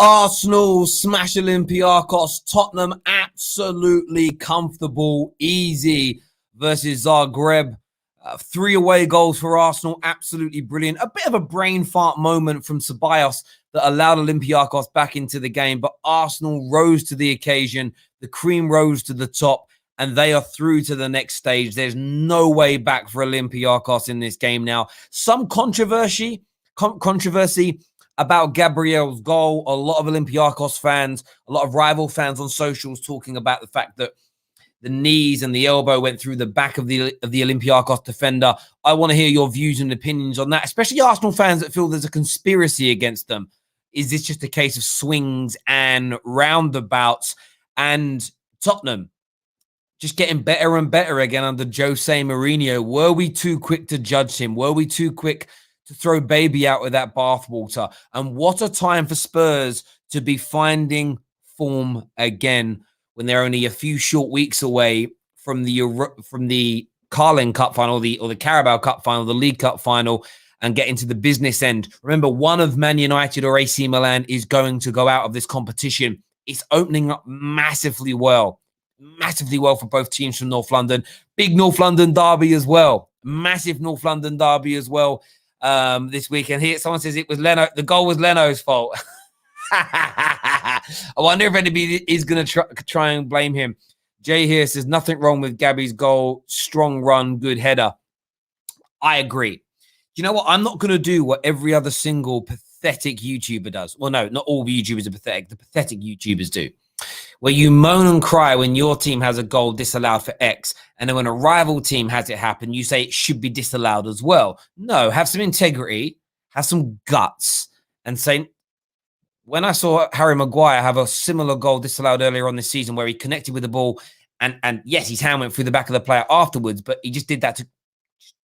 Arsenal smash Olympiacos. Tottenham absolutely comfortable, easy versus Zagreb. 3 away goals for Arsenal, absolutely brilliant. A bit of a brain fart moment from Ceballos that allowed Olympiacos back into the game, but Arsenal rose to the occasion. The cream rose to the top, and they are through to the next stage. There's no way back for Olympiacos in this game now. Some controversy about Gabriel's goal. A lot of Olympiacos fans, a lot of rival fans on socials talking about the fact that the knees and the elbow went through the back of the Olympiacos defender. I want to hear your views and opinions on that, especially Arsenal fans that feel there's a conspiracy against them. Is this just a case of swings and roundabouts? And Tottenham just getting better and better again under Jose Mourinho. Were we too quick to judge him? Were we too quick to throw baby out with that bathwater? And what a time for Spurs to be finding form again when they're only a few short weeks away from the Carling Cup final, or the Carabao Cup final, the League Cup final, and get into the business end. Remember, one of Man United or AC Milan is going to go out of this competition. It's opening up massively well for both teams from North London. Big North London derby as well. Massive North London derby as well this weekend. Here, someone says it was Leno. The goal was Leno's fault. I wonder if anybody is going to try and blame him. Jay here says nothing wrong with Gabby's goal. Strong run, good header. I agree. You know what? I'm not going to do what every other single pathetic YouTuber does. Well, no, not all YouTubers are pathetic. The pathetic YouTubers do. Where you moan and cry when your team has a goal disallowed for X, and then when a rival team has it happen, you say it should be disallowed as well. No, have some integrity, have some guts, and say, when I saw Harry Maguire have a similar goal disallowed earlier on this season where he connected with the ball, and yes, his hand went through the back of the player afterwards, but he just did that to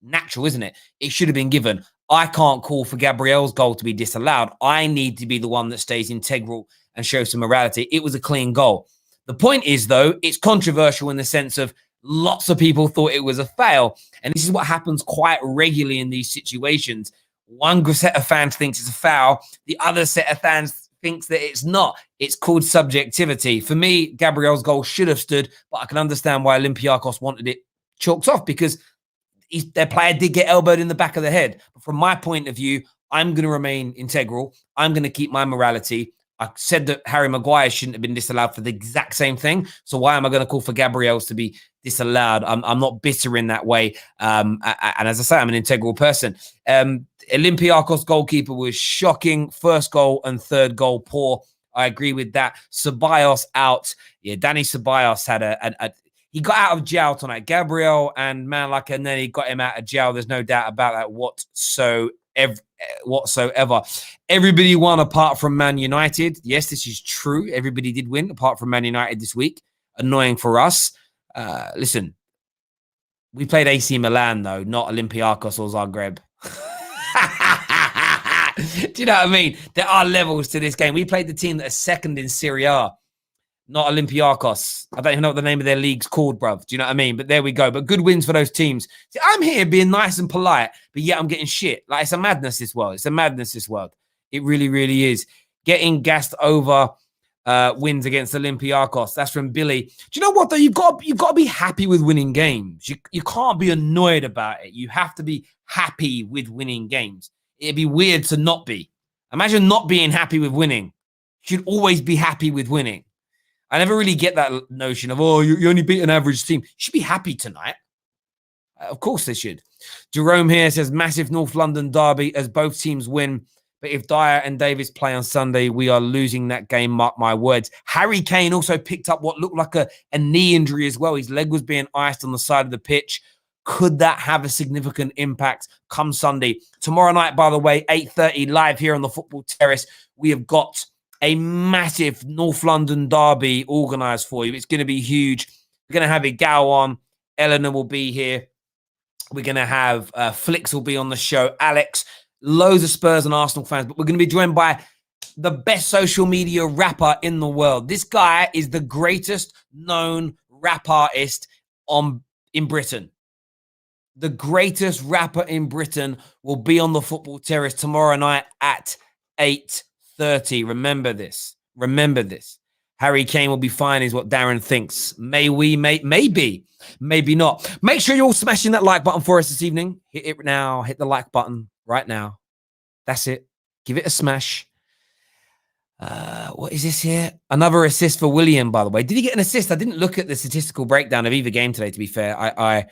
natural, isn't it? It should have been given. I can't call for Gabriel's goal to be disallowed. I need to be the one that stays integral and shows some morality. It was a clean goal. The point is, though, it's controversial in the sense of lots of people thought it was a foul. And this is what happens quite regularly in these situations. One set of fans thinks it's a foul. The other set of fans thinks that it's not. It's called subjectivity. For me, Gabriel's goal should have stood, but I can understand why Olympiacos wanted it chalked off because their player did get elbowed in the back of the head. But from my point of view, I'm going to remain integral. I'm going to keep my morality. I said that Harry Maguire shouldn't have been disallowed for the exact same thing. So why am I going to call for Gabriel's to be disallowed? I'm not bitter in that way. And as I say, I'm an integral person. Olympiacos goalkeeper was shocking. First goal and third goal, poor. I agree with that. Ceballos out. Yeah, Danny Ceballos had he got out of jail tonight. Gabriel and Manlaka, he got him out of jail. There's no doubt about that whatsoever. Everybody won apart from Man United. Yes, this is true. Everybody did win apart from Man United this week. Annoying for us. Listen, we played AC Milan, though, not Olympiacos or Zagreb. Do you know what I mean? There are levels to this game. We played the team that is second in Serie A, not Olympiacos. I don't even know what the name of their league's called, bruv. Do you know what I mean? But there we go. But good wins for those teams. See, I'm here being nice and polite, but yet I'm getting shit. Like, it's a madness, this world. It's a madness, this world. It really, really is. Getting gassed over wins against Olympiacos. That's from Billy. Do you know what, though? You've got to be happy with winning games. You can't be annoyed about it. You have to be happy with winning games. It'd be weird to not be. Imagine not being happy with winning. You should always be happy with winning. I never really get that notion of, you only beat an average team. You should be happy tonight. Of course they should. Jerome here says, massive North London derby as both teams win. But if Dyer and Davis play on Sunday, we are losing that game, mark my words. Harry Kane also picked up what looked like a knee injury as well. His leg was being iced on the side of the pitch. Could that have a significant impact come Sunday? Tomorrow night, by the way, 8:30 live here on the Football Terrace, we have got a massive North London derby organised for you. It's going to be huge. We're going to have Igal on. Eleanor will be here. We're going to have Flicks will be on the show. Alex, loads of Spurs and Arsenal fans. But we're going to be joined by the best social media rapper in the world. This guy is the greatest known rap artist in Britain. The greatest rapper in Britain will be on the Football Terrace tomorrow night at 8:30. 30. Remember this. Remember this. Harry Kane will be fine is what Darren thinks. Maybe not. Make sure you're all smashing that like button for us this evening. Hit it now. Hit the like button right now. That's it. Give it a smash. What is this here? Another assist for William, by the way. Did he get an assist? I didn't look at the statistical breakdown of either game today, to be fair. I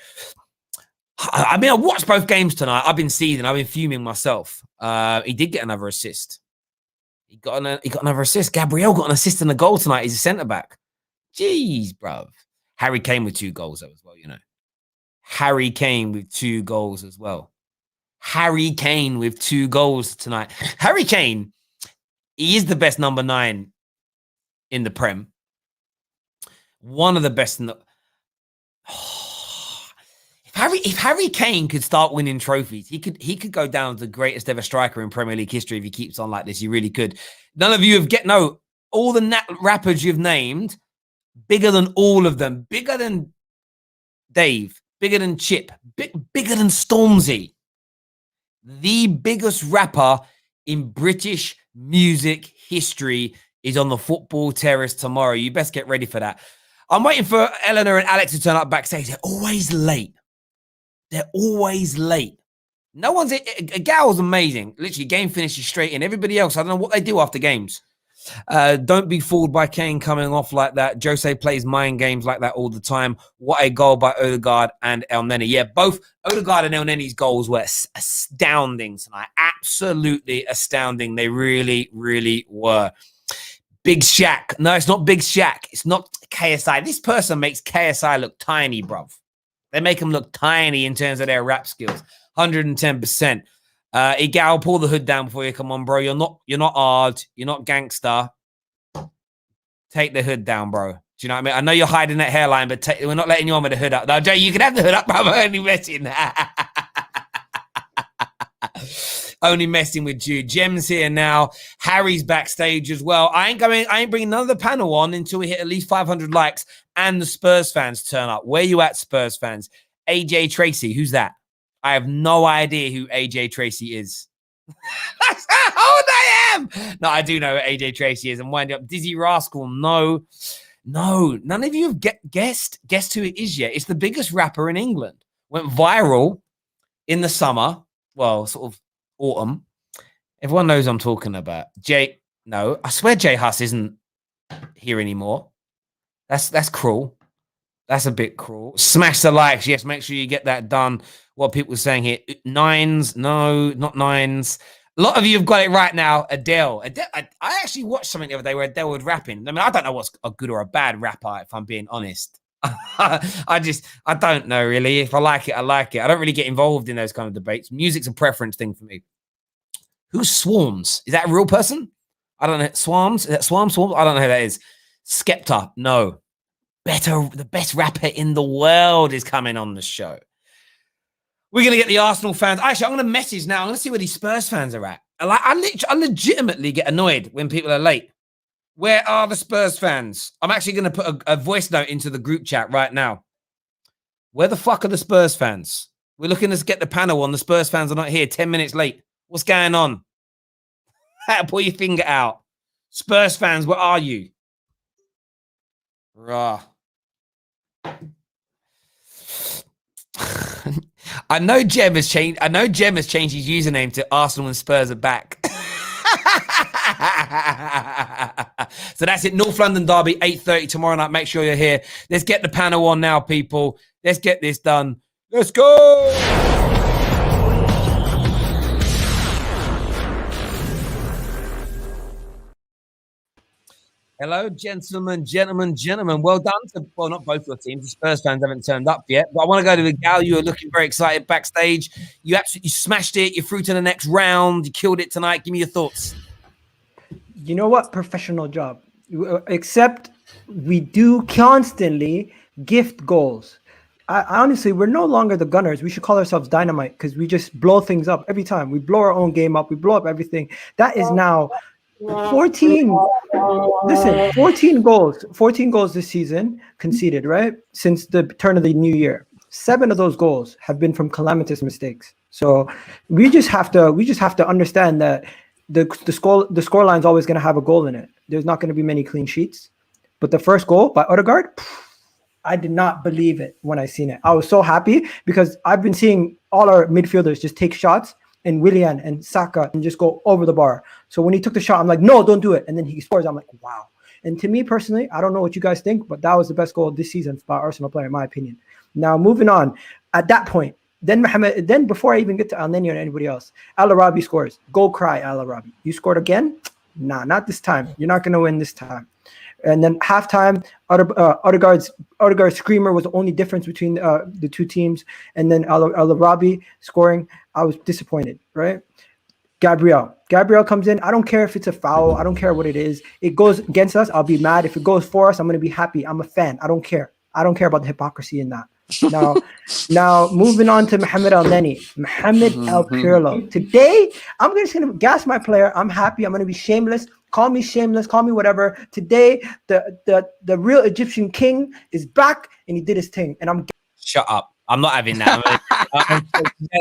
mean, I watched both games tonight. I've been seething. I've been fuming myself. He did get another assist. He got another assist. Gabriel got an assist and a goal tonight. He's a centre-back. Jeez, bruv. Harry Kane with 2 goals, though, as well, you know. Harry Kane with 2 goals as well. Harry Kane with 2 goals tonight. Harry Kane, he is the best number 9 in the Prem. One of the best in the... If Harry Kane could start winning trophies, he could go down as the greatest ever striker in Premier League history if he keeps on like this. He really could. None of you have all the rappers you've named, bigger than all of them, bigger than Dave, bigger than Chip, bigger than Stormzy. The biggest rapper in British music history is on the football terrace tomorrow. You best get ready for that. I'm waiting for Eleanor and Alex to turn up backstage. They're always late. They're always late. No one's... Gal's amazing. Literally, game finishes straight in. Everybody else, I don't know what they do after games. Don't be fooled by Kane coming off like that. Jose plays mind games like that all the time. What a goal by Odegaard and El Neni. Yeah, both Odegaard and El Neni's goals were astounding tonight. Absolutely astounding. They really, really were. Big Shaq. No, it's not Big Shaq. It's not KSI. This person makes KSI look tiny, bruv. They make him look tiny in terms of their rap skills. 110%. Igal, pull the hood down before you come on, bro. You're not hard. You're not gangster. Take the hood down, bro. Do you know what I mean? I know you're hiding that hairline, but we're not letting you on with the hood up. No, Jay, you can have the hood up, bro. I'm only messing. Only messing with you. Jem's here now. Harry's backstage as well. I ain't bringing none of the panel on until we hit at least 500 likes and the Spurs fans turn up. Where you at, Spurs fans? AJ Tracy, who's that? I have no idea who AJ Tracy is. That's how old I am. No, I do know who AJ Tracy is. I'm winding up. Dizzy Rascal, no. None of you have guessed who it is yet. It's the biggest rapper in England. Went viral in the summer. Well, sort of autumn. Everyone knows I'm talking about. No, I swear J Huss isn't here anymore. That's cruel. That's a bit cruel. Smash the likes. Yes, make sure you get that done. What people are saying here. 9s. No, not 9s. A lot of you have got it right now. Adele. I actually watched something the other day where Adele was rapping. I mean, I don't know what's a good or a bad rapper, if I'm being honest. I don't know, really. If I like it, I like it. I don't really get involved in those kind of debates. Music's a preference thing for me. Who's Swarms? Is that a real person? I don't know. Swarms? Is that Swarms? I don't know who that is. Skepta. No. The best rapper in the world is coming on the show. We're going to get the Arsenal fans. Actually, I'm going to message now. I'm going to see where these Spurs fans are at. I legitimately get annoyed when people are late. Where are the Spurs fans? I'm actually going to put a voice note into the group chat right now. Where the fuck are the Spurs fans? We're looking to get the panel on. The Spurs fans are not here. 10 minutes late. What's going on? Pull your finger out. Spurs fans, where are you? Rah. I know Jem has changed his username to Arsenal and Spurs are back. So that's it. North London Derby, 8:30 tomorrow night. Make sure you're here. Let's get the panel on now, people. Let's get this done. Let's go. Hello, gentlemen. Well done to, well, not both your teams. The Spurs fans haven't turned up yet. But I want to go to the gal. You are looking very excited backstage. You absolutely smashed it. You're through to the next round. You killed it tonight. Give me your thoughts. You know what? Professional job. Except we do constantly gift goals. Honestly, we're no longer the Gunners. We should call ourselves Dynamite because we just blow things up every time. We blow our own game up. We blow up everything. That is now 14. Listen, 14 goals. 14 goals this season conceded, right? Since the turn of the new year. 7 of those goals have been from calamitous mistakes. So we just have to understand that the score line's always going to have a goal in it. There's not going to be many clean sheets. But the first goal by Odegaard, I did not believe it when I seen it. I was so happy because I've been seeing all our midfielders just take shots and Willian and Saka and just go over the bar. So when he took the shot, I'm like, no, don't do it. And then he scores. I'm like, wow. And to me personally, I don't know what you guys think, but that was the best goal this season by Arsenal player, in my opinion. Now, moving on. At that point, then before I even get to El Nino and anybody else, Al Arabi scores. Go cry, Al Arabi. You scored again? Nah, not this time. You're not going to win this time. And then halftime, Odegaard's screamer was the only difference between the two teams. And then Al Arabi scoring. I was disappointed, right? Gabriel comes in. I don't care if it's a foul. I don't care what it is. It goes against us, I'll be mad. If it goes for us, I'm going to be happy. I'm a fan. I don't care. I don't care about the hypocrisy in that. Now moving on to Mohamed El Neni, Mohamed El Pirlo. Today, I'm just going to gas my player. I'm happy. I'm going to be shameless. Call me shameless. Call me whatever. Today, the real Egyptian king is back, and he did his thing. And I'm shut up. I'm not having that.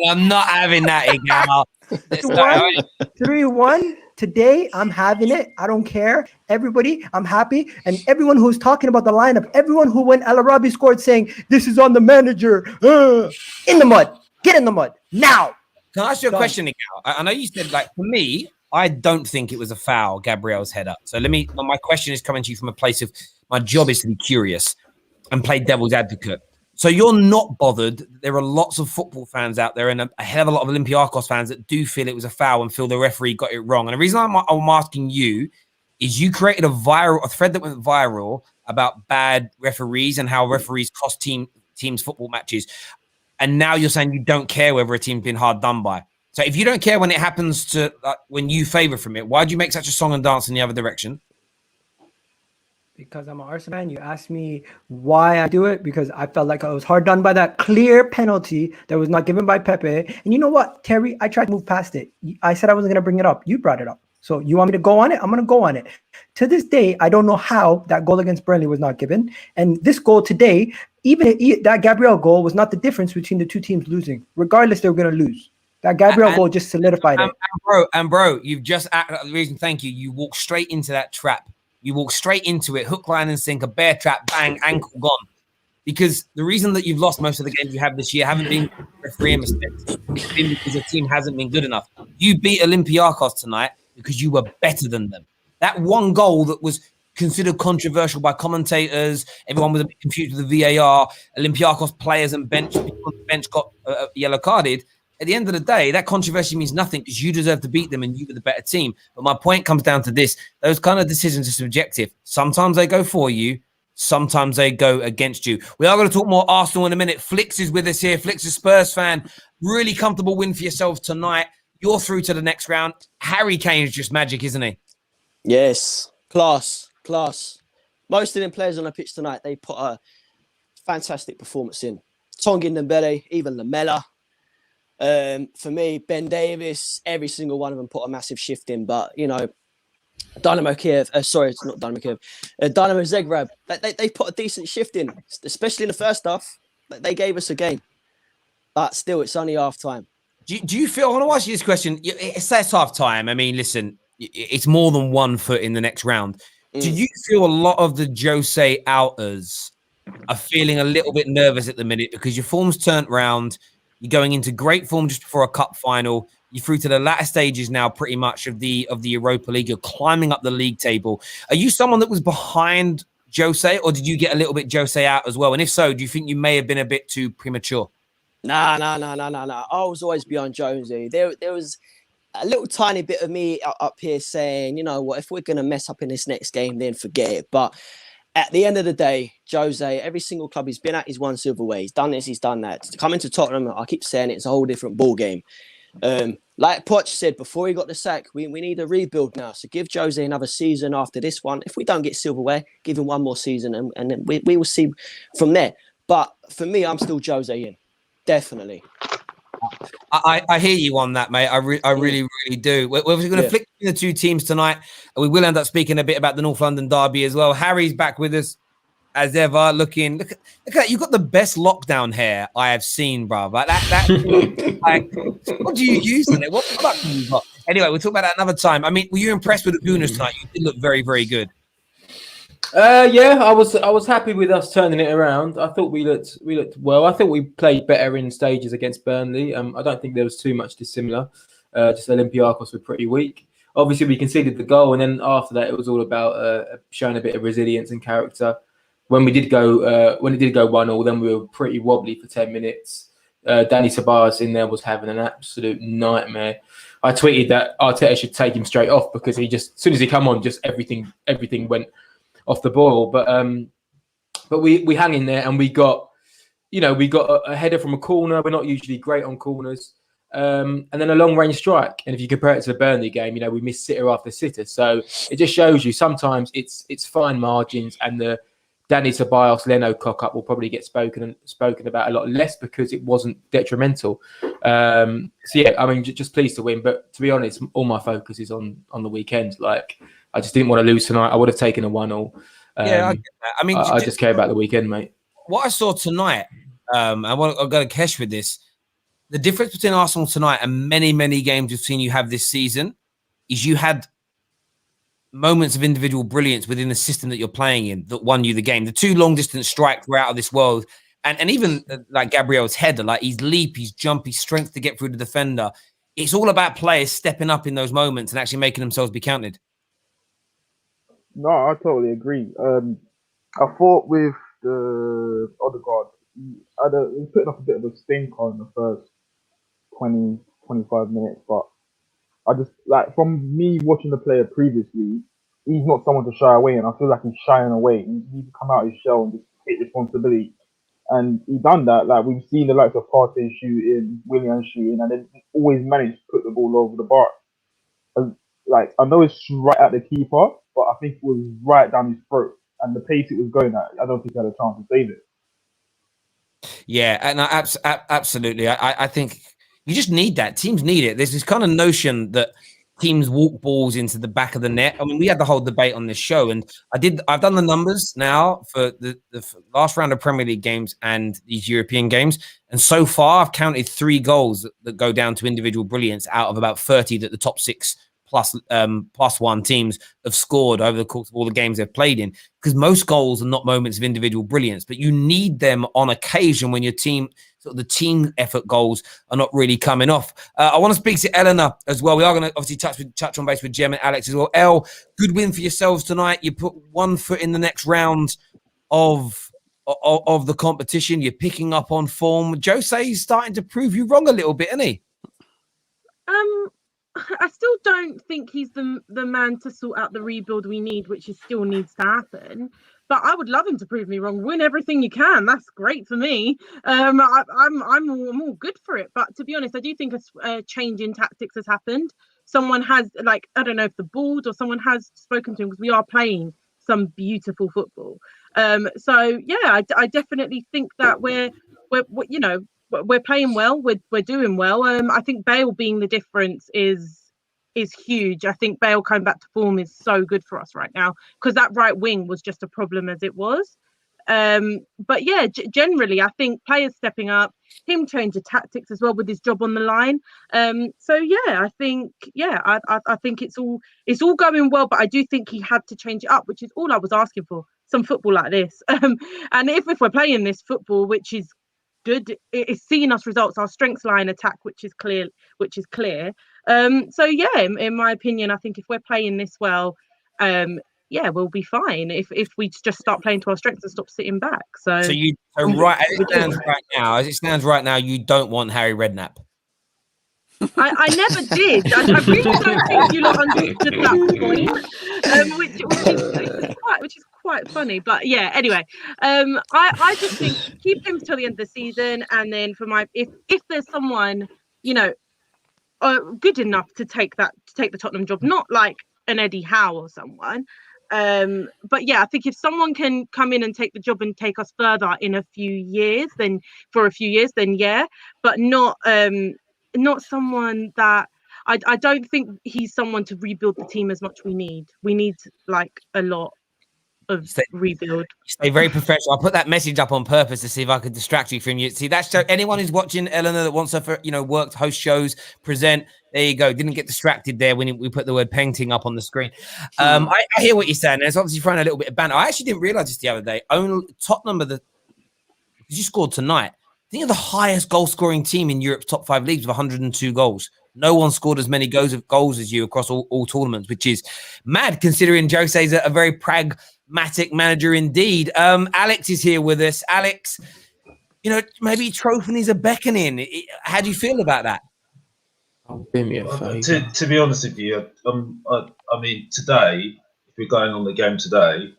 I'm not having that, Igal. 3-1. Today, I'm having it. I don't care. Everybody, I'm happy. And everyone who's talking about the lineup, everyone who, when El Arabi scored, saying, this is on the manager, in the mud. Get in the mud. Now. Can I ask you a question, Igal? I know you said, like, for me, I don't think it was a foul, Gabriel's head up. So my question is coming to you from a place of, my job is to be curious and play devil's advocate. So you're not bothered. There are lots of football fans out there and a hell of a lot of Olympiacos fans that do feel it was a foul and feel the referee got it wrong. And the reason I'm asking you is you created a thread that went viral about bad referees and how referees cost teams football matches. And now you're saying you don't care whether a team's been hard done by. So if you don't care when it happens to when you favor from it, why do you make such a song and dance in the other direction? Because I'm an Arsenal fan. You asked me why I do it, because I felt like I was hard done by that clear penalty that was not given by Pepe. And you know what, Terry? I tried to move past it. I said I wasn't going to bring it up. You brought it up. So you want me to go on it? I'm going to go on it. To this day, I don't know how that goal against Burnley was not given. And this goal today, even that Gabriel goal was not the difference between the two teams losing. Regardless, they were going to lose. That Gabriel goal just solidified it. And bro, you've just the reason. Thank you. You walked straight into that trap. You walk straight into it, hook, line, and sinker, bear trap, bang, ankle gone. Because the reason that you've lost most of the games you have this year haven't been refereeing mistakes. It's been because the team hasn't been good enough. You beat Olympiacos tonight because you were better than them. That one goal that was considered controversial by commentators, everyone was a bit confused with the VAR, Olympiacos players and people on the bench got yellow carded. At the end of the day, that controversy means nothing because you deserve to beat them and you were the better team. But my point comes down to this. Those kind of decisions are subjective. Sometimes they go for you. Sometimes they go against you. We are going to talk more Arsenal in a minute. Flix is with us here. Flix is a Spurs fan. Really comfortable win for yourselves tonight. You're through to the next round. Harry Kane is just magic, isn't he? Yes. Class. Most of them players on the pitch tonight, they put a fantastic performance in. Tongan Dembele, even Lamela. For me, Ben Davis, every single one of them put a massive shift in. But, you know, Dinamo Zagreb, they put a decent shift in, especially in the first half. They gave us a game. But still, it's only half time. Do you feel, I want to ask you this question. It's half time. I mean, listen, it's more than 1 foot in the next round. Do you feel a lot of the Jose outers are feeling a little bit nervous at the minute because your form's turned round? You're going into great form just before a cup final. You're through to the latter stages now, pretty much of the Europa League. You're climbing up the league table. Are you someone that was behind Jose, or did you get a little bit Jose out as well? And if so, do you think you may have been a bit too premature? Nah. I was always behind Jose. There was a little tiny bit of me up here saying, you know what, if we're going to mess up in this next game, then forget it. But at the end of the day, Jose, every single club he's been at, he's won silverware. He's done this, he's done that. To come into Tottenham, I keep saying it's a whole different ball game. Like Poch said before he got the sack, we need a rebuild now. So give Jose another season after this one. If we don't get silverware, give him one more season and then we will see from there. But for me, I'm still Jose in. Definitely. I hear you on that, mate. I really do. We're going to flick between the two teams tonight, and we will end up speaking a bit about the North London derby as well. Harry's back with us as ever. Look at that. You've got the best lockdown hair I have seen, bro. Like that. Like, what do you use in it? What product do you got? Anyway, we'll talk about that another time. I mean, were you impressed with the Gunners tonight? You did look very, very good. Yeah, I was happy with us turning it around. I thought we looked well. I thought we played better in stages against Burnley. I don't think there was too much dissimilar. Just Olympiacos were pretty weak. Obviously, we conceded the goal, and then after that, it was all about showing a bit of resilience and character. When it did go 1-1, then we were pretty wobbly for 10 minutes. Danny Ceballos in there was having an absolute nightmare. I tweeted that Arteta should take him straight off because he just, as soon as he come on, just everything went off the boil. But we hung in there and we got a header from a corner. We're not usually great on corners. And then a long range strike. And if you compare it to the Burnley game, we missed sitter after sitter. So it just shows you sometimes it's fine margins, and the Danny Ceballos Leno cock up will probably get spoken about a lot less because it wasn't detrimental. So yeah, I mean, just pleased to win. But to be honest, all my focus is on the weekend. Like, I just didn't want to lose tonight. I would have taken a 1-1. Yeah, I get that. I mean, I just care about the weekend, mate. What I saw tonight, I've got to cash with this. The difference between Arsenal tonight and many, many games we've seen you have this season is you had moments of individual brilliance within the system that you're playing in that won you the game. The two long-distance strikes were out of this world. And even like Gabriel's header, like his leap, his jump, his strength to get through the defender. It's all about players stepping up in those moments and actually making themselves be counted. No, I totally agree. I thought with the Odegaard, he was putting up a bit of a stink on the first 20, 25 minutes, but I just, like, from me watching the player previously, he's not someone to shy away, and I feel like he's shying away. He needs to come out of his shell and just take responsibility. And he done that. Like, we've seen the likes of Partey shooting, Willian shooting, and then always managed to put the ball over the bar. Like, I know it's right at the keeper, but I think it was right down his throat. And the pace it was going at, I don't think he had a chance to save it. Yeah, and absolutely. I think you just need that. Teams need it. There's this kind of notion that teams walk balls into the back of the net. I mean, we had the whole debate on this show, and I've done the numbers now for the last round of Premier League games and these European games. And so far, I've counted 3 goals that go down to individual brilliance out of about 30 that the top 6 plus one teams have scored over the course of all the games they've played in, because most goals are not moments of individual brilliance, but you need them on occasion when your team, sort of the team effort goals are not really coming off. I want to speak to Eleanor as well. We are going to obviously touch on base with Jem and Alex as well. El, good win for yourselves tonight. You put one foot in the next round of the competition. You're picking up on form. Jose's starting to prove you wrong a little bit, isn't he? I still don't think he's the man to sort out the rebuild we need, which still needs to happen. But I would love him to prove me wrong. Win everything you can. That's great for me. I'm all good for it. But to be honest, I do think a change in tactics has happened. Someone has, like, I don't know if the board or someone has spoken to him, because we are playing some beautiful football. So yeah, I definitely think that we're playing well. We're doing well. I think Bale being the difference is huge. I think Bale coming back to form is so good for us right now, because that right wing was just a problem as it was. But yeah, generally, I think players stepping up, him changing tactics as well with his job on the line. So yeah, I think it's all going well. But I do think he had to change it up, which is all I was asking for. Some football like this, and if we're playing this football, which is good, it's seeing us results, our strengths line attack, which is clear. So yeah, in my opinion, I think if we're playing this well, we'll be fine if we just start playing to our strengths and stop sitting back. So as it stands right now, you don't want Harry Redknapp. I never did. I really don't think you lot understood that point, which is quite funny. But yeah, anyway, I just think keep him till the end of the season, and then if there's someone good enough to take the Tottenham job, not like an Eddie Howe or someone. But yeah, I think if someone can come in and take the job and take us further in a few years, then yeah, but not someone that I don't think he's someone to rebuild the team as much. We need like a lot. rebuild. Stay very professional. I put that message up on purpose to see if I could distract you from you. See, that's anyone who's watching Eleanor that wants to, work, host shows, present. There you go. Didn't get distracted there when we put the word painting up on the screen. I hear what you're saying. There's obviously throwing a little bit of banter. I actually didn't realize this the other day. Only Tottenham because you scored tonight. I think you're the highest goal scoring team in Europe's top 5 leagues with 102 goals. No one scored as many goals as you across all tournaments, which is mad considering Jose's a very pragmatic manager indeed. Alex is here with us. Alex, maybe trophies are beckoning. How do you feel about that? To be honest with you, I mean, today, if we're going on the game today,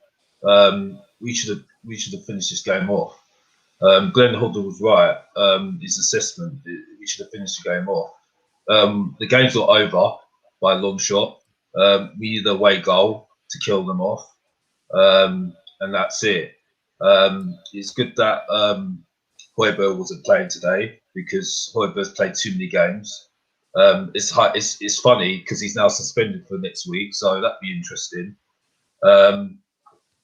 we should have finished this game off. Glenn Hoddle was right. His assessment, we should have finished the game off. The game's not over by a long shot. We need the away goal to kill them off, and that's it. It's good that Højbjerg wasn't playing today because Højbjerg's played too many games. It's funny because he's now suspended for next week, so that'd be interesting.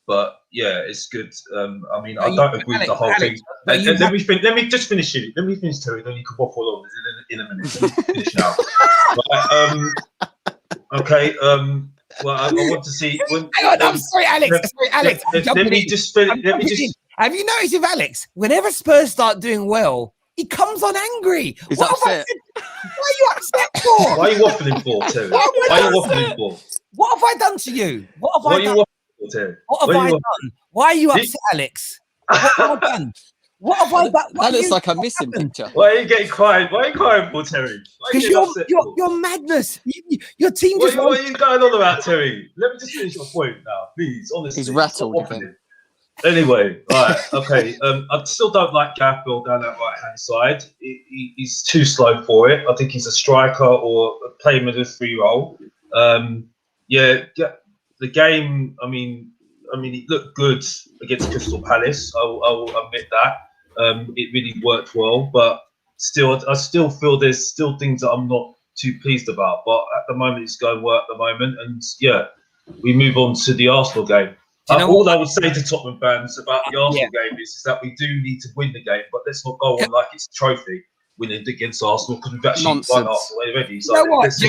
But yeah, it's good. I mean, I don't agree with the whole thing. Let me just finish it. Let me finish, Terry. Then you can waffle on in a minute. Let me finish now. Okay. Well, I want to see. Hang on, I'm sorry, Alex. Let me just. Have you noticed with Alex? Whenever Spurs start doing well, he comes on angry. He's upset. Why are you upset for? Why are you waffling for, Terry? Why are you waffling for? What have I done to you? What have I done? What have I done? Why are you upset, Alex? What have I done? What have I done? That looks like a missing picture. Why are you getting crying? Why are you crying for, Terry? Because you're madness. Your team just. What are you going on about, Terry? Let me just finish my point now, please. Honestly, he's rattled. Anyway, right, okay. I still don't like Gabriel down that right-hand side. He's too slow for it. I think he's a striker or playing with a 3-role. The game. I mean, it looked good against Crystal Palace. I'll admit that. It really worked well, but I still feel there's still things that I'm not too pleased about. But at the moment, it's going well at the moment, and we move on to the Arsenal game. All I would say to Tottenham fans about the Arsenal game is that we do need to win the game, but let's not go on like it's a trophy winning against Arsenal because we've actually won Arsenal already. So Alex,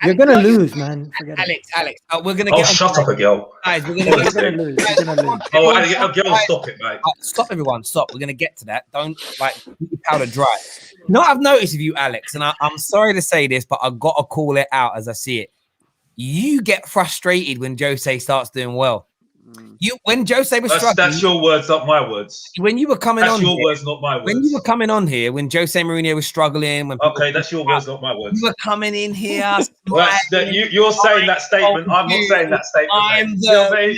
you're gonna lose, man. Forget Alex, we're gonna get. Shut up, girl. Guys, we're gonna lose. Girl, stop it, mate. Stop, everyone. Stop. We're gonna get to that. Don't keep your powder dry. I've noticed with you, Alex, and I'm sorry to say this, but I've got to call it out as I see it. You get frustrated when Jose starts doing well. When Jose was struggling, that's your words, not my words. When you were coming that's your words, not my words. When you were coming on here, whenOse Mourinho was struggling, that's your words, not my words. You were coming in here. You're saying that statement. I'm not saying that statement.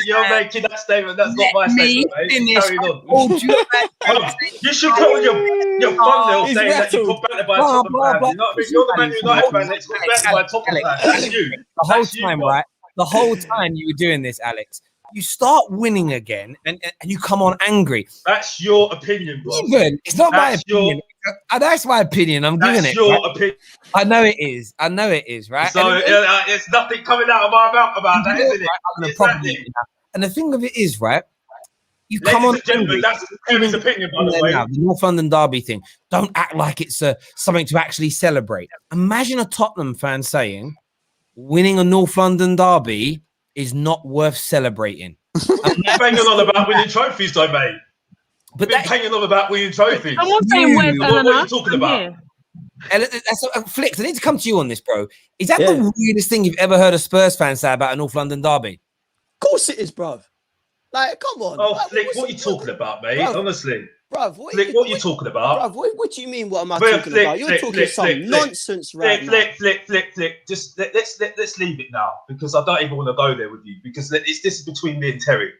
You're making that statement. That's not my statement. Carry on. You should put on your thumbnail saying that you got battered by a Tottenham fan. You're the Man United fan that's got battered by a Tottenham fan. That's you. The whole time, right? The whole time you were doing this, Alex. You start winning again, and you come on angry. That's your opinion, bro. It's not my opinion. That's my opinion. I'm giving it. That's your opinion. I know it is, right? So it's nothing coming out of my mouth about that, isn't it? And the thing of it is, right? You come on. That's Kevin's opinion, by the way. The North London derby thing. Don't act like it's something to actually celebrate. Imagine a Tottenham fan saying, "Winning a North London derby is not worth celebrating." Banging on about winning trophies, though, mate. But hanging on about winning trophies. Someone's saying where's Eleanor? What are you talking about? Flicks, I need to come to you on this, bro. Is that the weirdest thing you've ever heard a Spurs fan say about a North London derby? Of course it is, bruv. Like, come on. Oh, Flick, what are you talking about, mate? Bruv, Honestly. Bruv, what are you talking about? Bruv, what do you mean, what am I talking about? You're talking some nonsense right now. Flick. Just let's leave it now because I don't even want to go there with you because this is between me and Terry.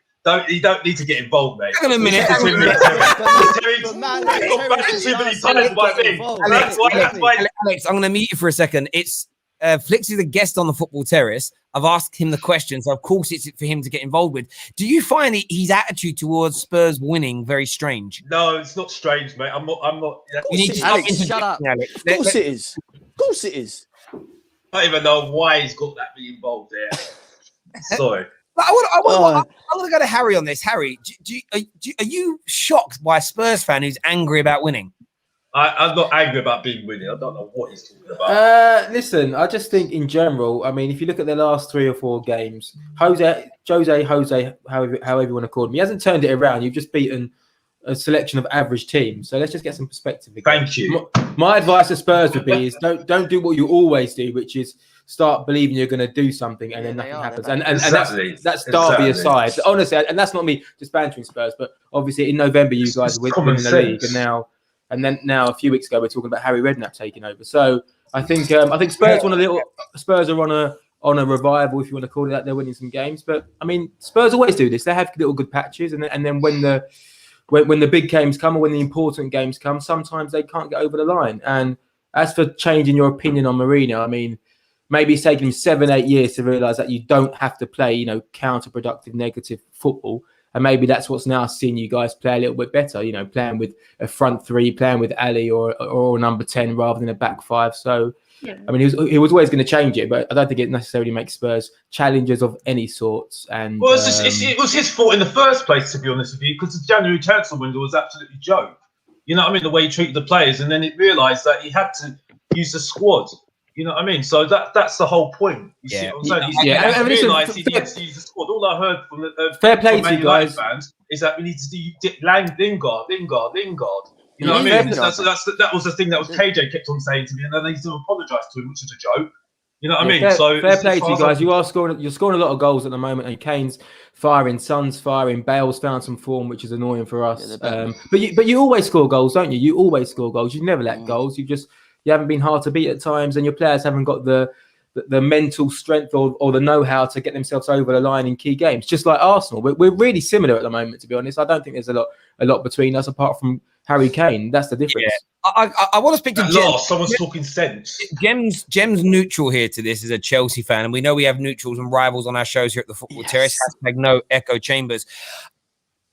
You don't need to get involved, mate. Hang on a minute. Alex, I'm going to mute you for a second. It's Flicks is a guest on the Football Terrace. I've asked him the question, so of course it's for him to get involved with. Do you find his attitude towards Spurs winning very strange? No, it's not strange, mate. I'm not. You need to Alex, shut up. Alex. Of course it is. Of course it is. I don't even know why he's got that be involved there. Sorry. I want to go to Harry on this. Harry, are you shocked by a Spurs fan who's angry about winning? I'm not angry about being winning. I don't know what he's talking about. Listen, I just think in general, I mean, if you look at the last 3 or 4 games, Jose, however you want to call him, he hasn't turned it around. You've just beaten a selection of average teams. So let's just get some perspective again. Thank you. My advice to Spurs would be is don't do what you always do, which is start believing you're going to do something and then nothing happens. And that's Derby aside. Honestly, and that's not me just bantering Spurs, but obviously in November you guys were winning the league, and now a few weeks ago we're talking about Harry Redknapp taking over. So I think Spurs Spurs are on a revival, if you want to call it that. They're winning some games, but I mean Spurs always do this. They have little good patches, and then when the big games come or when the important games come, sometimes they can't get over the line. And as for changing your opinion on Mourinho, I mean, maybe it's taken him 7-8 years to realise that you don't have to play, counterproductive, negative football. And maybe that's what's now seeing you guys play a little bit better, playing with a front 3, playing with Ali or number 10 rather than a back 5. So, yeah. I mean, he was always going to change it, but I don't think it necessarily makes Spurs challengers of any sorts. And well, it was his fault in the first place, to be honest with you, because the January transfer window was absolutely joke. You know what I mean? The way he treated the players, and then it realised that he had to use the squad. You know what I mean? So that's the whole point. You see what I'm saying? He realised he needs to use the squad. All I heard from the fair play to you guys fans is that we need to do Lingard. You know what I mean? That was the thing that was KJ kept on saying to me, and then they need to apologise to him, which is a joke. You know what I mean? Fair play to you guys. You're scoring a lot of goals at the moment, and Kane's firing, Son's firing, Bale's found some form, which is annoying for us. But you always score goals, don't you? You always score goals. You never let goals. You haven't been hard to beat at times, and your players haven't got the mental strength or the know-how to get themselves over the line in key games. Just like Arsenal, we're really similar at the moment. To be honest, I don't think there's a lot between us apart from Harry Kane. That's the difference. Yeah. I want to speak to Jem. Someone's talking sense. Jem's neutral here to this as a Chelsea fan, and we know we have neutrals and rivals on our shows here at the Football Terrace. #no echo chambers.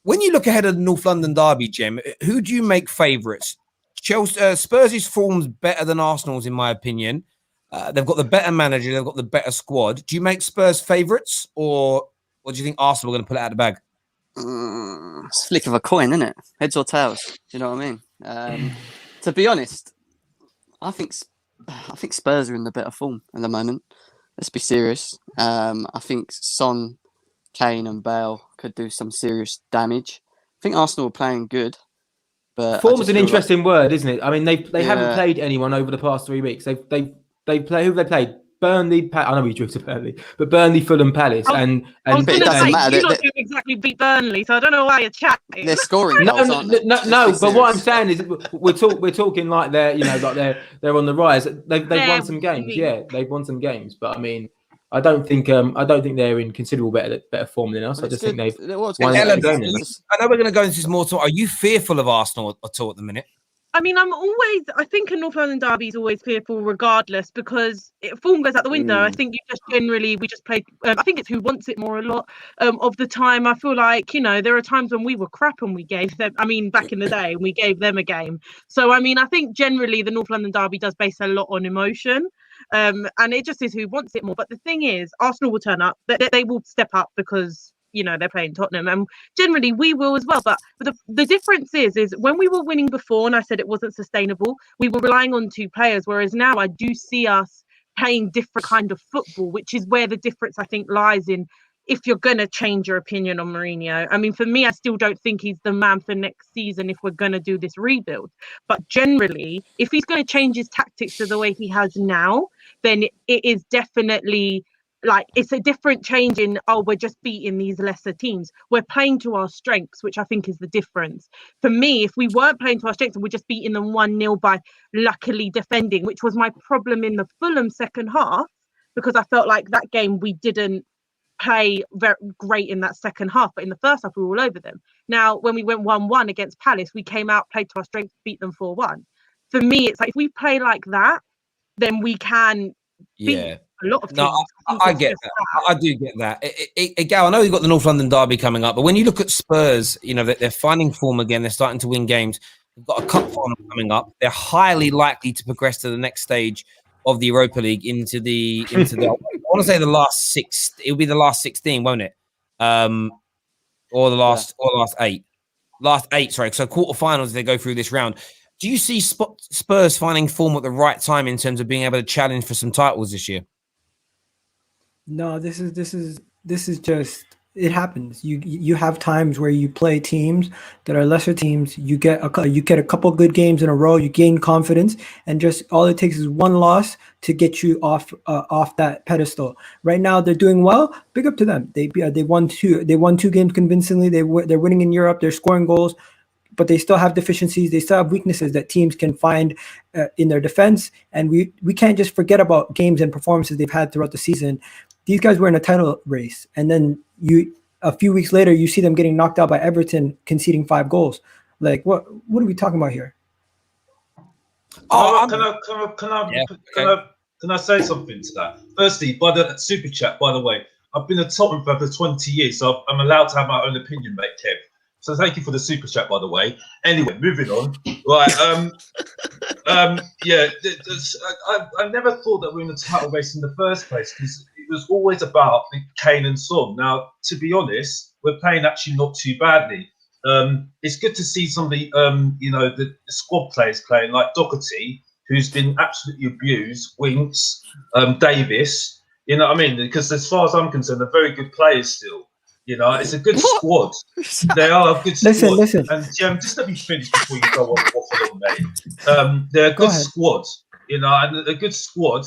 When you look ahead of the North London derby, Jem, who do you make favourites? Spurs' form's better than Arsenal's, in my opinion. They've got the better manager. They've got the better squad. Do you make Spurs favourites, or do you think Arsenal are going to pull it out of the bag? It's a flick of a coin, isn't it? Heads or tails? Do you know what I mean? To be honest, I think Spurs are in the better form at the moment. Let's be serious. I think Son, Kane, and Bale could do some serious damage. I think Arsenal are playing good. But form's an interesting word, isn't it? I mean, they haven't played anyone over the past 3 weeks. They play who they played. Burnley, I know we drew to Burnley, but Burnley, Fulham, Palace, and it doesn't matter. You don't exactly beat Burnley, so I don't know why you're chatting. They're scoring. No. But what I'm saying is, we're talking like they're they're on the rise. They've won some games. Yeah, they've won some games. But I mean, I don't think they're in considerable better form than us. I just think they've won some games. I know we're going to go into this more. Are you fearful of Arsenal at all at the minute? I mean, I think a North London derby is always fearful regardless, because form goes out the window. I think we just played, I think it's who wants it more a lot of the time. I feel like, there are times when we were crap and we gave them, back in the day, we gave them a game. So, I think generally the North London derby does base a lot on emotion. And it just is who wants it more. But the thing is, Arsenal will turn up. They will step up because they're playing Tottenham, and generally we will as well. But the difference is when we were winning before, and I said it wasn't sustainable, we were relying on 2 players, whereas now I do see us playing different kind of football, which is where the difference I think lies in. If you're going to change your opinion on Mourinho, for me, I still don't think he's the man for next season if we're going to do this rebuild. But generally, if he's going to change his tactics to the way he has now, then it is definitely it's a different change in, we're just beating these lesser teams. We're playing to our strengths, which I think is the difference. For me, if we weren't playing to our strengths and we're just beating them 1-0 by luckily defending, which was my problem in the Fulham second half, because I felt like that game we didn't play very great in that second half, but in the first half we were all over them. Now, when we went 1-1 against Palace, we came out, played to our strengths, beat them 4-1. For me, it's like if we play like that, then we can beat a lot of teams. No, I get that. I do get that. Gal, I know you've got the North London derby coming up, but when you look at Spurs, they're finding form again. They're starting to win games. They've got a cup final coming up. They're highly likely to progress to the next stage of the Europa League into the I want to say the last 6. It'll be the last 16, won't it? or the last 8. Last 8, sorry. So quarterfinals, they go through this round. Do you see Spurs finding form at the right time in terms of being able to challenge for some titles this year? No, this is just, it happens. You have times where you play teams that are lesser teams. You get a couple good games in a row. You gain confidence, and just all it takes is one loss to get you off that pedestal. Right now, they're doing well. Big up to them. They won 2 games convincingly. They're winning in Europe. They're scoring goals, but they still have deficiencies. They still have weaknesses that teams can find in their defense. And we can't just forget about games and performances they've had throughout the season. These guys were in a title race, and then a few weeks later, you see them getting knocked out by Everton, conceding 5 goals. Like, what are we talking about here? Can I say something to that? Firstly, by the super chat, by the way, I've been a Tottenham fan for 20 years, so I'm allowed to have my own opinion, mate, Kev. So thank you for the super chat, by the way. Anyway, moving on. Right. Yeah. I never thought that we were in the title race in the first place, because it was always about Kane and Son. Now, to be honest, we're playing actually not too badly. It's good to see some of the the squad players playing, like Doherty, who's been absolutely abused, Winks, Davis. You know what I mean? Because as far as I'm concerned, they're very good players still. You know, it's a good squad. They are a good squad. Listen. And just let me finish before you go on waffle on, mate. They're a good squad. You know, and a good squad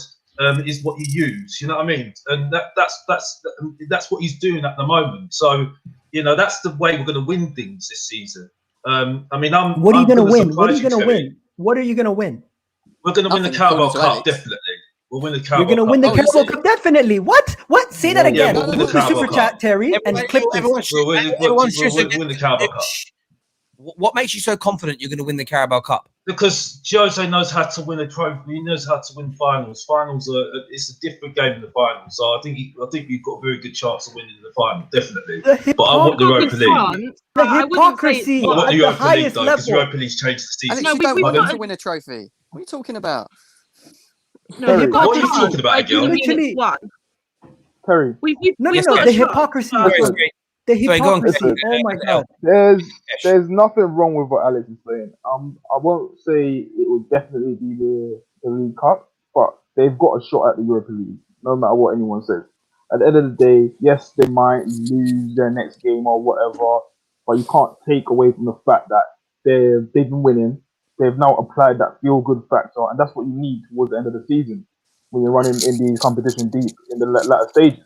is what you use. You know what I mean? And that's what he's doing at the moment. So, you know, that's the way we're going to win things this season. I mean, what are you going to win? What are you going to win? What are you going to win? We're going to win the Carabao Cup, definitely. We'll win the Carabao Cup. You're going to win the Carabao Cup, definitely. What? Say that again. We'll win the Super chat, Terry, and clip this. We'll win the Carabao Cup. What makes you so confident you're going to win the Carabao Cup? Because Jose knows how to win a trophy. He knows how to win finals. Finals it's a different game in the finals. So I think you've got a very good chance of winning the final, definitely. But I want the Europa League. The hypocrisy I want the at the Europa League highest though, because level. Europa League's changed the season. Alex, you don't want to win a trophy. What are you talking about? No, what are you talking about, girl? Literally. Terry, No. The hypocrisy. The hypocrisy. Oh my God. There's nothing wrong with what Alex is saying. I won't say it will definitely be the League Cup, but they've got a shot at the Europa League, no matter what anyone says. At the end of the day, yes, they might lose their next game or whatever, but you can't take away from the fact that they've been winning. They've now applied that feel-good factor, and that's what you need towards the end of the season when you're running in the competition deep in the latter stages.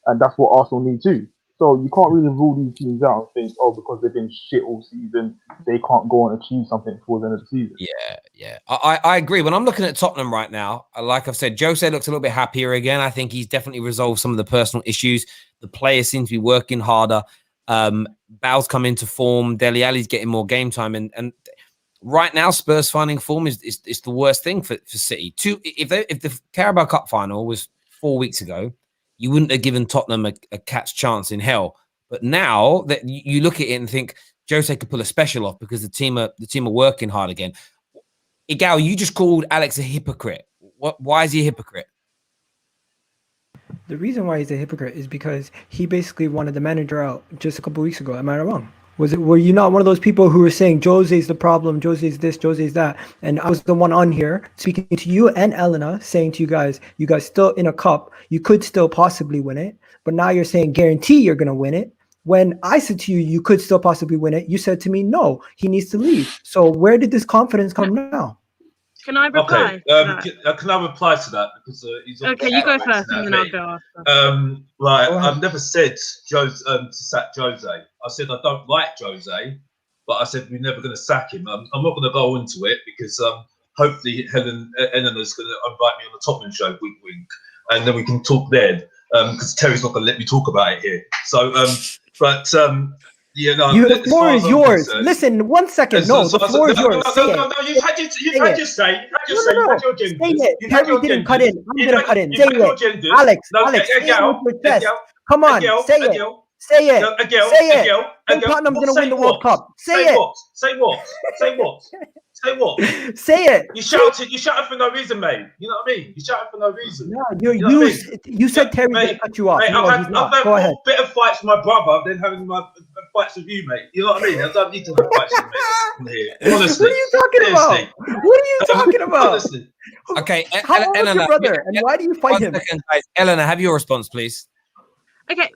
And that's what Arsenal need too. So you can't really rule these teams out and think, because they've been shit all season, they can't go and achieve something towards the end of the season. Yeah. I agree. When I'm looking at Tottenham right now, like I've said, Jose looks a little bit happier again. I think he's definitely resolved some of the personal issues. The players seem to be working harder. Bale's come into form. Dele Alli's getting more game time. And right now, Spurs finding form is the worst thing for City. If the Carabao Cup final was 4 weeks ago, you wouldn't have given Tottenham a cat's chance in hell. But now that you look at it and think Jose could pull a special off because the team are working hard again. Igal, you just called Alex a hypocrite. Why is he a hypocrite? The reason why he's a hypocrite is because he basically wanted the manager out just a couple of weeks ago. Am I wrong? Were you not one of those people who were saying Jose's the problem, Jose's this, Jose's that? And I was the one on here speaking to you and Elena, saying to you guys still in a cup, you could still possibly win it. But now you're saying guarantee you're going to win it. When I said to you, you could still possibly win it, you said to me, no, he needs to leave. So where did this confidence come now? Can I reply? Okay, can I reply to that? Because he's okay, you go first and then I'll go after. Right, I've never said to sack Jose. I said I don't like Jose, but I said we're never going to sack him. I'm not going to go into it because hopefully Eleanor's going to invite me on the Tottenham show, wink wink, and then we can talk then. Because Terry's not going to let me talk about it here. So, the floor is yours. Listen, 1 second. No, the floor is yours. No, you had your say. Say it. Terry didn't cut in. I'm going to cut in. Say it. Alex, say it with your chest. Come on, say it. Say it. A girl. Say it. A girl. Say Tottenham's going to win the World Cup. Say what? Say what? Say what? Say what? Say it. You shouted for no reason, mate. You know what I mean? You shouted for no reason. No, You know what I mean? you said Terry's going to cut you off. Mate, No, he's not. I've Go had ahead. better fights with my brother than having my fights with you, mate. You know what I mean? I don't need to have fights with you, mate. Honestly. What are you talking about? What are you talking about? Honestly. Okay, How old is your brother, and why do you fight him? Second, guys. Eleanor, have your response, please. Okay,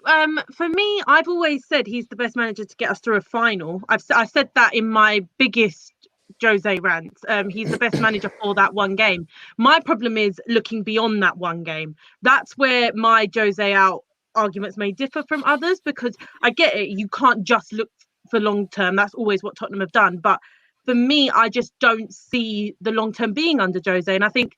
for me, I've always said he's the best manager to get us through a final. I said that in my biggest Jose rants. He's the best manager for that one game. My problem is looking beyond that one game. That's where my Jose out arguments may differ from others, because I get it. You can't just look for long term. That's always what Tottenham have done. But for me, I just don't see the long term being under Jose. And I think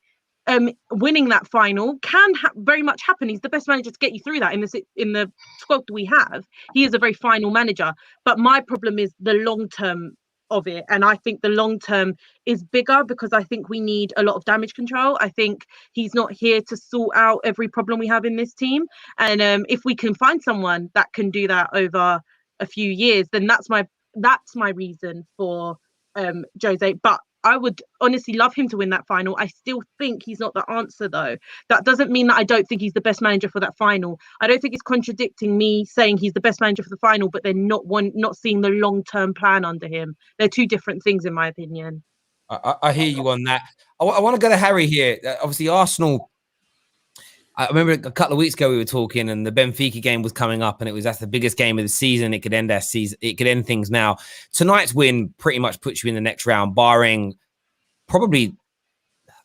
winning that final can very much happen. He's the best manager to get you through that in the squad that we have. He is a very final manager. But my problem is the long term of it, and I think the long term is bigger, because I think we need a lot of damage control. I think he's not here to sort out every problem we have in this team, and if we can find someone that can do that over a few years, then that's my reason for Jose. But I would honestly love him to win that final. I still think he's not the answer, though. That doesn't mean that I don't think he's the best manager for that final. I don't think it's contradicting me saying he's the best manager for the final, but then not seeing the long-term plan under him. They're two different things, in my opinion. I hear you on that. I want to go to Harry here. Obviously, Arsenal. I remember a couple of weeks ago we were talking, and the Benfica game was coming up, and that's the biggest game of the season. It could end our season. It could end things now. Tonight's win pretty much puts you in the next round, barring probably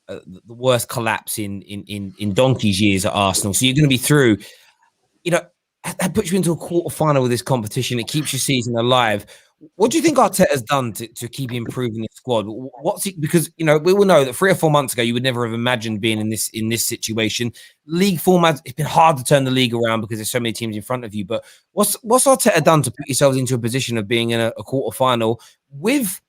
the worst collapse in Donkey's years at Arsenal. So you're going to be through. You know, that puts you into a quarterfinal with this competition. It keeps your season alive. What do you think Arteta's done to keep improving the squad? Because we all know that 3 or 4 months ago you would never have imagined being in this situation. League format, it's been hard to turn the league around because there's so many teams in front of you. But what's Arteta done to put yourselves into a position of being in a quarterfinal with,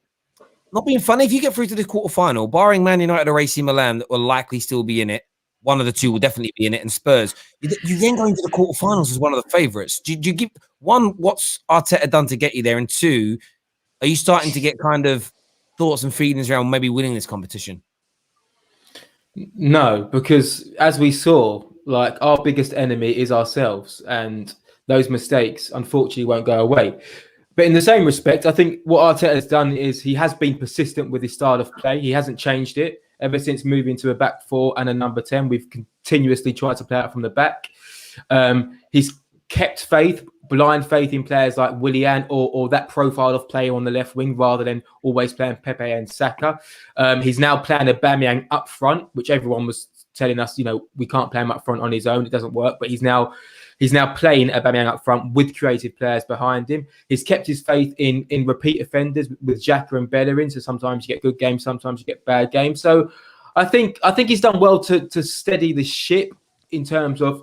not being funny, if you get through to the quarterfinal, barring Man United or AC Milan that will likely still be in it, one of the two will definitely be in it, and Spurs, you then go into the quarterfinals as one of the favourites. Do you give, one, what's Arteta done to get you there? And two, are you starting to get kind of thoughts and feelings around maybe winning this competition? No, because as we saw, like, our biggest enemy is ourselves, and those mistakes unfortunately won't go away. But in the same respect, I think what Arteta has done is he has been persistent with his style of play. He hasn't changed it. Ever since moving to a back four and a number 10, we've continuously tried to play out from the back. He's kept blind faith in players like Willian or that profile of player on the left wing, rather than always playing Pepe and Saka. He's now playing Aubameyang up front, which everyone was telling us, we can't play him up front on his own. It doesn't work. But he's now playing Aubameyang up front with creative players behind him. He's kept his faith in repeat offenders with Xhaka and Bellerin. So sometimes you get good games, sometimes you get bad games. So I think he's done well to steady the ship in terms of,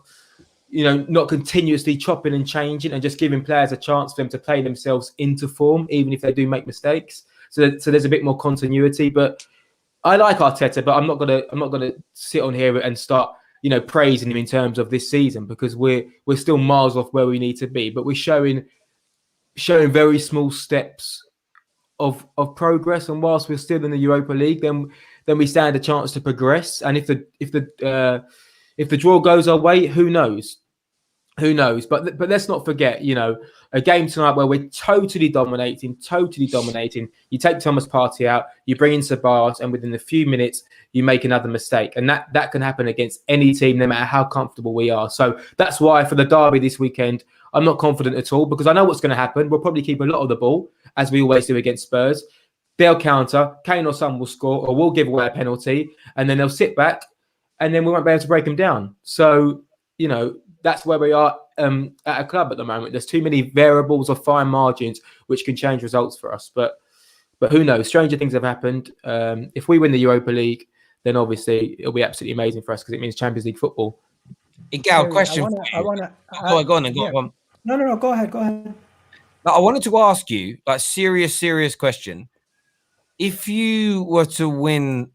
not continuously chopping and changing, and just giving players a chance for them to play themselves into form, even if they do make mistakes. So there's a bit more continuity. But I like Arteta, but I'm not gonna sit on here and start praising him in terms of this season, because we're still miles off where we need to be. But we're showing very small steps of progress, and whilst we're still in the Europa League, then we stand a chance to progress. And if the draw goes our way, who knows? But let's not forget, a game tonight where we're totally dominating. You take Thomas Partey out, you bring in Sabars, and within a few minutes you make another mistake, and that can happen against any team, no matter how comfortable we are. So that's why for the derby this weekend, I'm not confident at all, because I know what's going to happen. We'll probably keep a lot of the ball, as we always do against Spurs. They'll counter, Kane or Son will score, or we'll give away a penalty, and then they'll sit back, and then we won't be able to break them down. So that's where we are at a club at the moment. There's too many variables or fine margins which can change results for us. But who knows? Stranger things have happened. If we win the Europa League, then obviously it'll be absolutely amazing for us, because it means Champions League football. Gal, question. Go on. No, go ahead. I wanted to ask you, like, serious question. If you were to win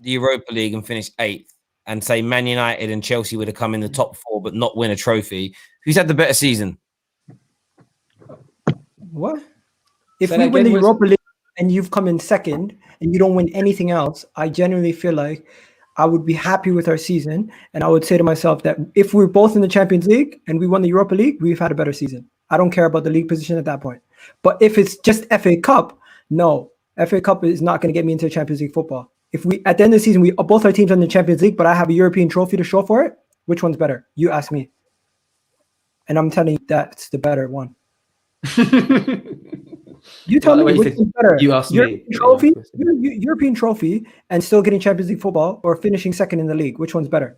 the Europa League and finish 8th, and say Man United and Chelsea would have come in the top 4 but not win a trophy, who's had the better season? What? If Say we that win the again, Europa League and you've come in second and you don't win anything else, I genuinely feel like I would be happy with our season. And I would say to myself that if we're both in the Champions League and we won the Europa League, we've had a better season. I don't care about the league position at that point. But if it's just FA Cup, no. FA Cup is not going to get me into Champions League football. If we at the end of the season, we both our teams are in the Champions League, but I have a European trophy to show for it, which one's better? You ask me. And I'm telling you that's the better one. You tell me which one's better. You asked European me. trophy, European trophy, and still getting Champions League football, or finishing second in the league. Which one's better?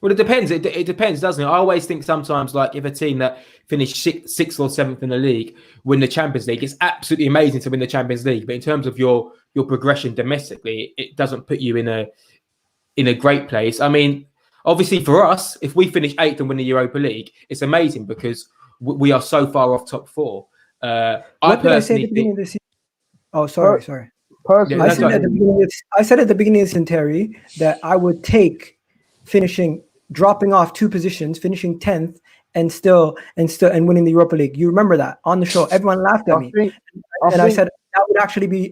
Well, it depends. It depends, doesn't it? I always think sometimes, like, if a team that finished sixth or seventh in the league win the Champions League, it's absolutely amazing to win the Champions League. But in terms of your progression domestically, it doesn't put you in a great place. I mean, obviously for us, if we finish eighth and win the Europa League, it's amazing because we are so far off top four. What did I say at the beginning of the season? Oh, sorry. Personally, I said at the beginning of season, Terry, that I would take dropping off 2 positions, finishing 10th, and winning the Europa League. You remember that on the show? Everyone laughed at me, and I said that would actually be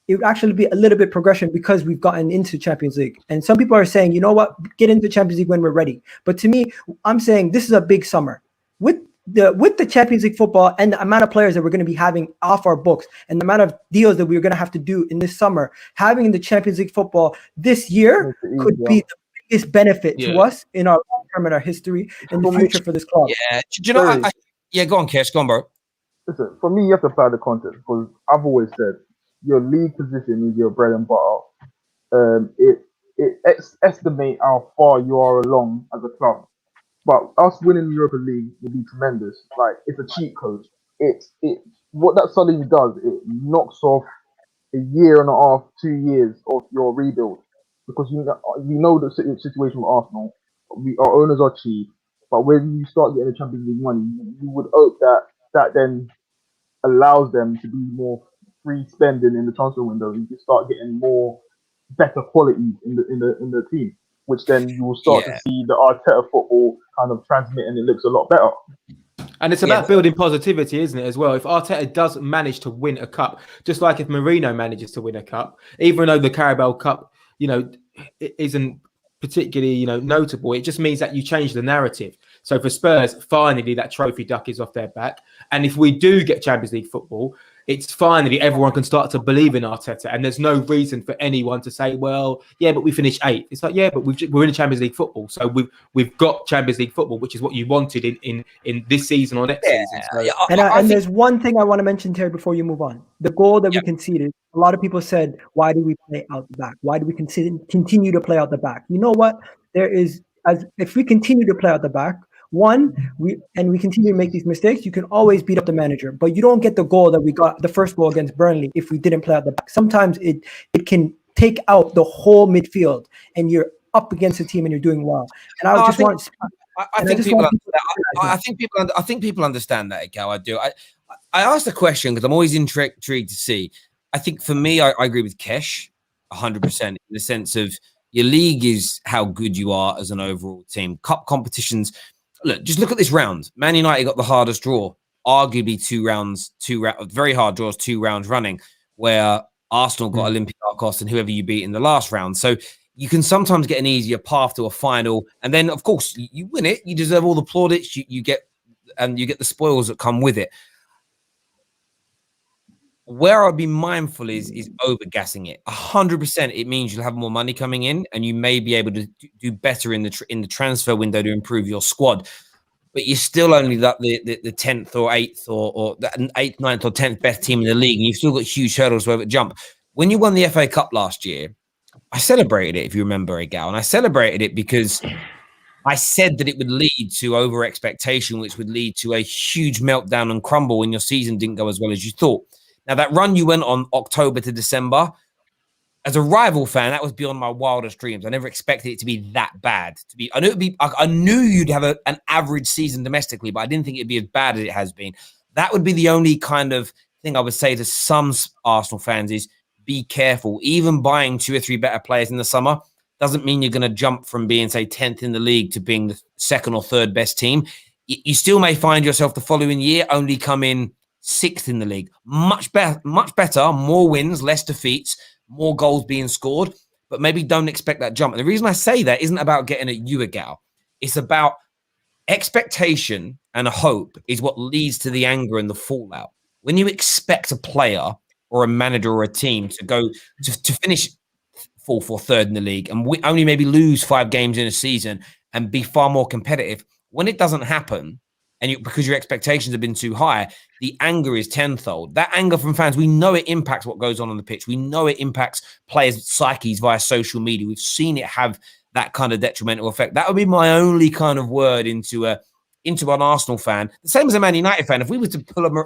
it would actually be a little bit progression because we've gotten into Champions League. And some people are saying, you know what, get into Champions League when we're ready. But to me, I'm saying this is a big summer with the Champions League football and the amount of players that we're going to be having off our books and the amount of deals that we're going to have to do in this summer. Having the Champions League football this year could be the biggest benefit to us in our long term, in our history, and the future for this club. Yeah, do you know? Go on, Kesh. Go on, bro. Listen, for me, you have to apply the context because I've always said your league position is your bread and butter. It estimate how far you are along as a club. But us winning the Europa League would be tremendous. Like, it's a cheat code. What that suddenly does, it knocks off a year and a half, 2 years of your rebuild. Because you know the situation with Arsenal. Our owners are cheap, but when you start getting the Champions League money, you would hope that then allows them to be more free spending in the transfer window. You can start getting more better quality in the team, which then you will start to see the Arteta football kind of transmit, and it looks a lot better. And it's about building positivity, isn't it, as well? If Arteta does manage to win a cup, just like if Mourinho manages to win a cup, even though the Carabao Cup, it isn't particularly, notable, it just means that you change the narrative. So for Spurs, finally, that trophy duck is off their back. And if we do get Champions League football, it's finally everyone can start to believe in Arteta. And there's no reason for anyone to say, well, yeah, but we finished 8th. It's like, yeah, but we're in Champions League football. So we've got Champions League football, which is what you wanted in this season or next season. So, and there's one thing I want to mention, Terry, before you move on. The goal that we conceded, a lot of people said, why do we play out the back? Why do we continue to play out the back? You know what? If we continue to play out the back, we continue to make these mistakes, you can always beat up the manager, but you don't get the goal that we got, the first goal against Burnley, if we didn't play out the back. Sometimes it can take out the whole midfield and you're up against the team and you're doing well. And I think people understand that, Gal. I do. I asked the question because I'm always intrigued to see. I think for me, I agree with Kesh 100% in the sense of your league is how good you are as an overall team. Cup competitions. Just look at this round. Man United got the hardest draw, arguably two very hard draws, 2 rounds running, where Arsenal got Olympiacos and whoever you beat in the last round. So you can sometimes get an easier path to a final. And then, of course, you win it. You deserve all the plaudits you get, and you get the spoils that come with it. Where I'd be mindful is overgassing it. 100%, it means you'll have more money coming in, and you may be able to do better in the transfer window to improve your squad. But you're still only the 10th or 8th or the 8th, 9th or 10th best team in the league, and you've still got huge hurdles to overjump. When you won the FA Cup last year, I celebrated it, if you remember, Egal, and I celebrated it because I said that it would lead to over expectation, which would lead to a huge meltdown and crumble when your season didn't go as well as you thought. Now, that run you went on October to December, as a rival fan, that was beyond my wildest dreams. I never expected it to be that bad. I knew you'd have an average season domestically, but I didn't think it'd be as bad as it has been. That would be the only kind of thing I would say to some Arsenal fans is be careful. Even buying 2 or 3 better players in the summer doesn't mean you're going to jump from being, say, 10th in the league to being the 2nd or 3rd best team. you still may find yourself the following year only coming 6th in the league. Much better, more wins, less defeats, more goals being scored, but maybe don't expect that jump. And the reason I say that isn't about getting at you, Gal. It's about expectation and hope is what leads to the anger and the fallout. When you expect a player or a manager or a team to go to finish 4th or 3rd in the league and we only maybe lose 5 games in a season and be far more competitive, when it doesn't happen, and because your expectations have been too high, the anger is tenfold. That anger from fans, we know it impacts what goes on the pitch. We know it impacts players' psyches via social media. We've seen it have that kind of detrimental effect. That would be my only kind of word into an Arsenal fan. The same as a Man United fan. If we were to pull them,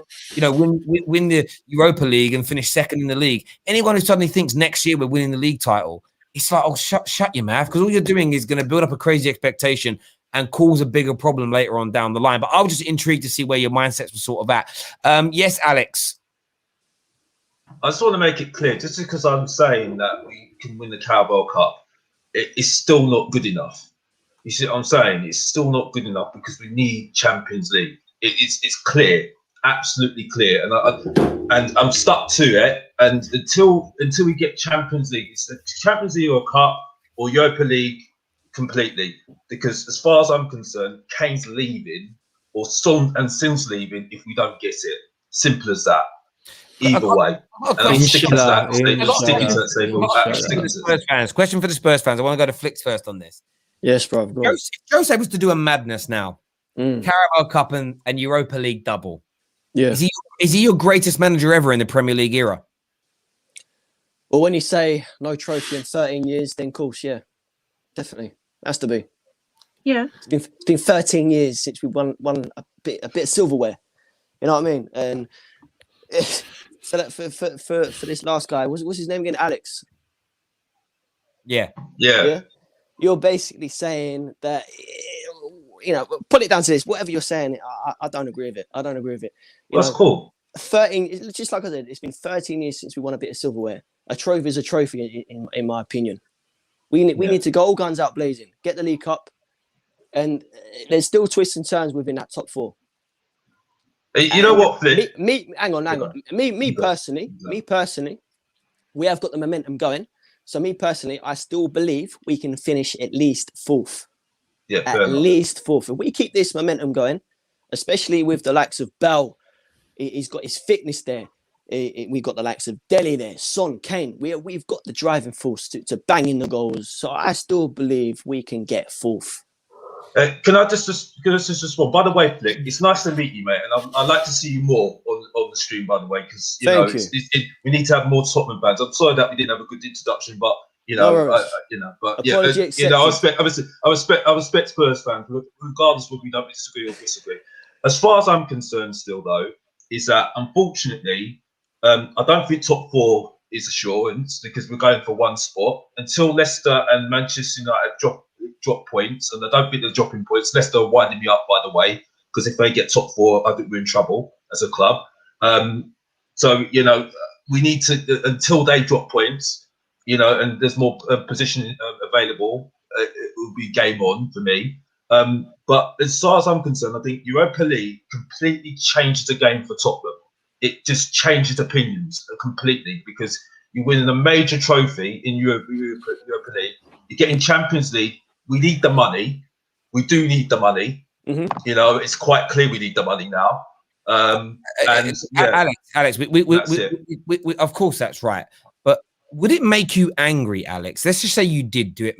win the Europa League and finish 2nd in the league, anyone who suddenly thinks next year we're winning the league title, it's like, oh, shut your mouth, because all you're doing is going to build up a crazy expectation and cause a bigger problem later on down the line. But I was just intrigued to see where your mindsets were sort of at. Yes, Alex. I just want to make it clear, just because I'm saying that we can win the Carabao Cup, it's still not good enough. You see what I'm saying? It's still not good enough because we need Champions League. It's clear, absolutely clear, and I'm stuck to it. And until we get Champions League, it's the Champions League or Cup or Europa League completely. Because as far as I'm concerned, Kane's leaving or Son and Sin's leaving if we don't get it. Simple as that. Either way. And I'm sticking to that. Question for the Spurs fans. I want to go to Flicks first on this. Yes, bro. If Jose was to do a madness now, Carabao Cup and Europa League double. Yeah. Is he your greatest manager ever in the Premier League era? Well, when you say no trophy in 13 years, then of course, yeah. Definitely. Has to be. Yeah. It's been 13 years since we won a bit of silverware. You know what I mean? And for this last guy, what's his name again? Alex. Yeah. You're basically saying that, put it down to this. Whatever you're saying, I don't agree with it. That's cool. 13, just like I said, it's been 13 years since we won a bit of silverware. A trophy is a trophy, in my opinion. We need to go all guns out blazing, get the League Cup, and there's still twists and turns within that top 4. You know what, Flip? Hang on. Me personally, we have got the momentum going. So me personally, I still believe we can finish at least 4th. Yeah, at least 4th. If we keep this momentum going, especially with the likes of Bale, he's got his fitness there. We've got the likes of Dele there, Son, Kane. We've got the driving force to bang in the goals. So I still believe we can get 4th. Can I just respond? By the way, Flick, it's nice to meet you, mate, and I'd like to see you more on the stream. By the way, because we need to have more Tottenham fans. I'm sorry that we didn't have a good introduction, but I respect Spurs fans, regardless of whether we don't disagree or disagree. As far as I'm concerned, still though, is that unfortunately, I don't think top 4 is assurance because we're going for one spot until Leicester and Manchester United drop points, and I don't think they're dropping points. Leicester are winding me up, by the way, because if they get top 4, I think we're in trouble as a club. So we need to until they drop points, and there's more position available. It will be game on for me. But as far as I'm concerned, I think Europa League completely changed the game for Tottenham. It just changes opinions completely because you're winning a major trophy in Europa League. You're getting Champions League. We need the money. We do need the money. Mm-hmm. It's quite clear we need the money now. Alex, we of course that's right. But would it make you angry, Alex? Let's just say you did do it.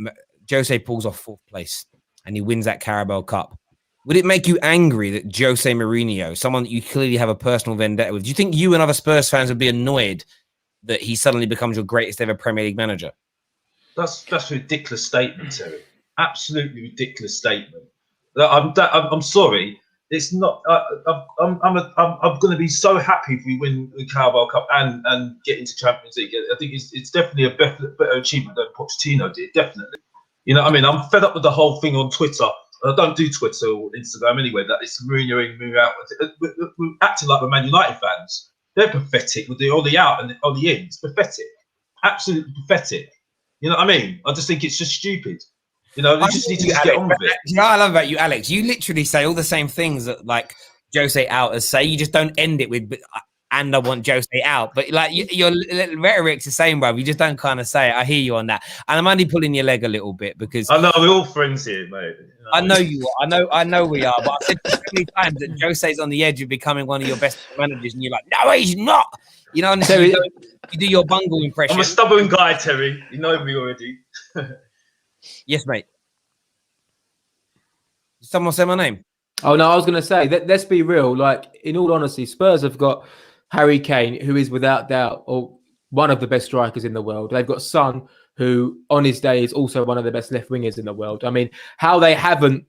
Jose pulls off 4th place and he wins that Carabao Cup. Would it make you angry that Jose Mourinho, someone that you clearly have a personal vendetta with, do you think you and other Spurs fans would be annoyed that he suddenly becomes your greatest ever Premier League manager? That's a ridiculous statement, Terry. Absolutely ridiculous statement. I'm sorry. It's not. I'm going to be so happy if we win the Carabao Cup and get into Champions League. I think it's definitely a better achievement than Pochettino did. Definitely. I'm fed up with the whole thing on Twitter. I don't do Twitter or Instagram anyway. That it's Mourinho in, Mourinho out. We're acting like we're Man United fans. They're pathetic with the out and the in. It's pathetic. Absolutely pathetic. You know what I mean? I just think it's just stupid. You know, they just need to just get on with it. You know what I love about you, Alex? You literally say all the same things that like Jose outers say. You just don't end it with "and I want Jose out." But like your rhetoric's the same, bro. You just don't kind of say it. I hear you on that, and I'm only pulling your leg a little bit because I know we're all friends here, mate. You know? I know you are. I know we are. But I've said so many times that Jose's on the edge of becoming one of your best managers, and you're like, no, he's not. You know, so you do your bungle impression. I'm a stubborn guy, Terry. You know me already. Yes, mate. Did someone say my name? Oh no, I was going to say that. Let's be real. Like, in all honesty, Spurs have got Harry Kane, who is without doubt one of the best strikers in the world. They've got Son, who on his day is also one of the best left wingers in the world. I mean, how they haven't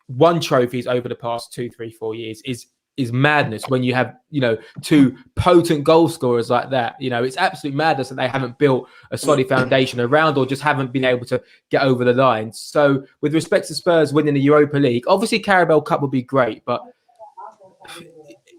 won trophies over the past 2, 3, 4 years is madness. When you have, you know, two potent goal scorers like that, you know, it's absolute madness that they haven't built a solid foundation around, or just haven't been able to get over the line. So with respect to Spurs winning the Europa League, obviously Carabao Cup would be great, but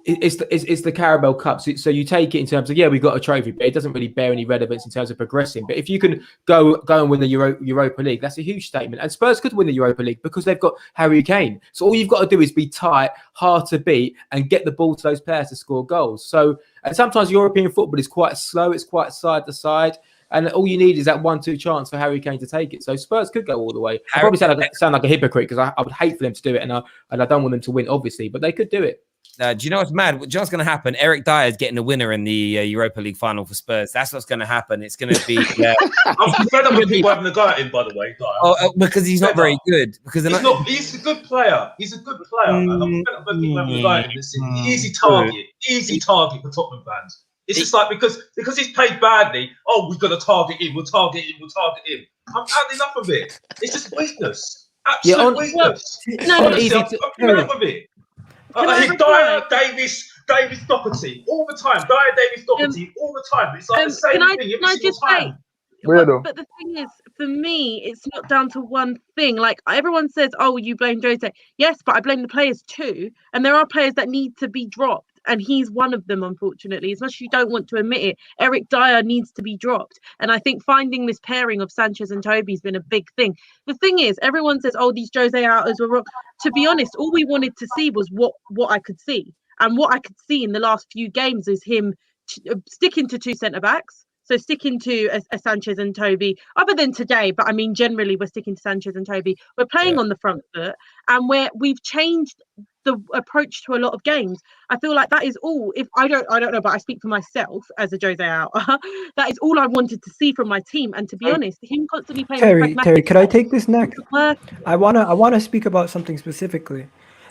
it's the Carabao Cup. So you take it in terms of, yeah, we've got a trophy, but it doesn't really bear any relevance in terms of progressing. But if you can go and win the Europa League, that's a huge statement. And Spurs could win the Europa League because they've got Harry Kane. So all you've got to do is be tight, hard to beat, and get the ball to those players to score goals. So, and sometimes European football is quite slow. It's quite side to side. And all you need is that 1-2 chance for Harry Kane to take it. So Spurs could go all the way. I probably sound like a hypocrite because I would hate for them to do it, and I don't want them to win, obviously, but they could do it. Do you know what's mad? Do you know what's going to happen? Eric Dyer is getting a winner in the Europa League final for Spurs. That's what's going to happen. It's going to be. I'm fed up with people having a go at him, by the way. Dyer. Because he's not very good. Because he's a good player. He's a good player. And I'm fed up with people having a go at him. It's an easy target for Tottenham fans. It's just like because he's played badly. Oh, we've got to target him. We'll target him. I'm had enough of it. It's just weakness. Absolute weakness. No, easy. I'm fed up with it. Dyer, Davis, Doherty, all the time. Dyer, Davis, Doherty, all the time. It's like the same thing every single time. But the thing is, for me, it's not down to one thing. Like, everyone says, oh, you blame Jose. Yes, but I blame the players too. And there are players that need to be dropped. And he's one of them, unfortunately. As much as you don't want to admit it, Eric Dyer needs to be dropped. And I think finding this pairing of Sanchez and Toby has been a big thing. The thing is, everyone says, oh, these Jose outers were wrong. To be honest, all we wanted to see was what I could see. And what I could see in the last few games is him sticking to 2 centre-backs. So sticking to a Sanchez and Toby, other than today, but I mean, generally we're sticking to Sanchez and Toby. We're playing on the front foot, and we've changed the approach to a lot of games. I feel like that is all. If I don't know, but I speak for myself as a Jose out. That is all I wanted to see from my team. And to be honest, him constantly playing. Terry, could I take this next? I wanna speak about something specifically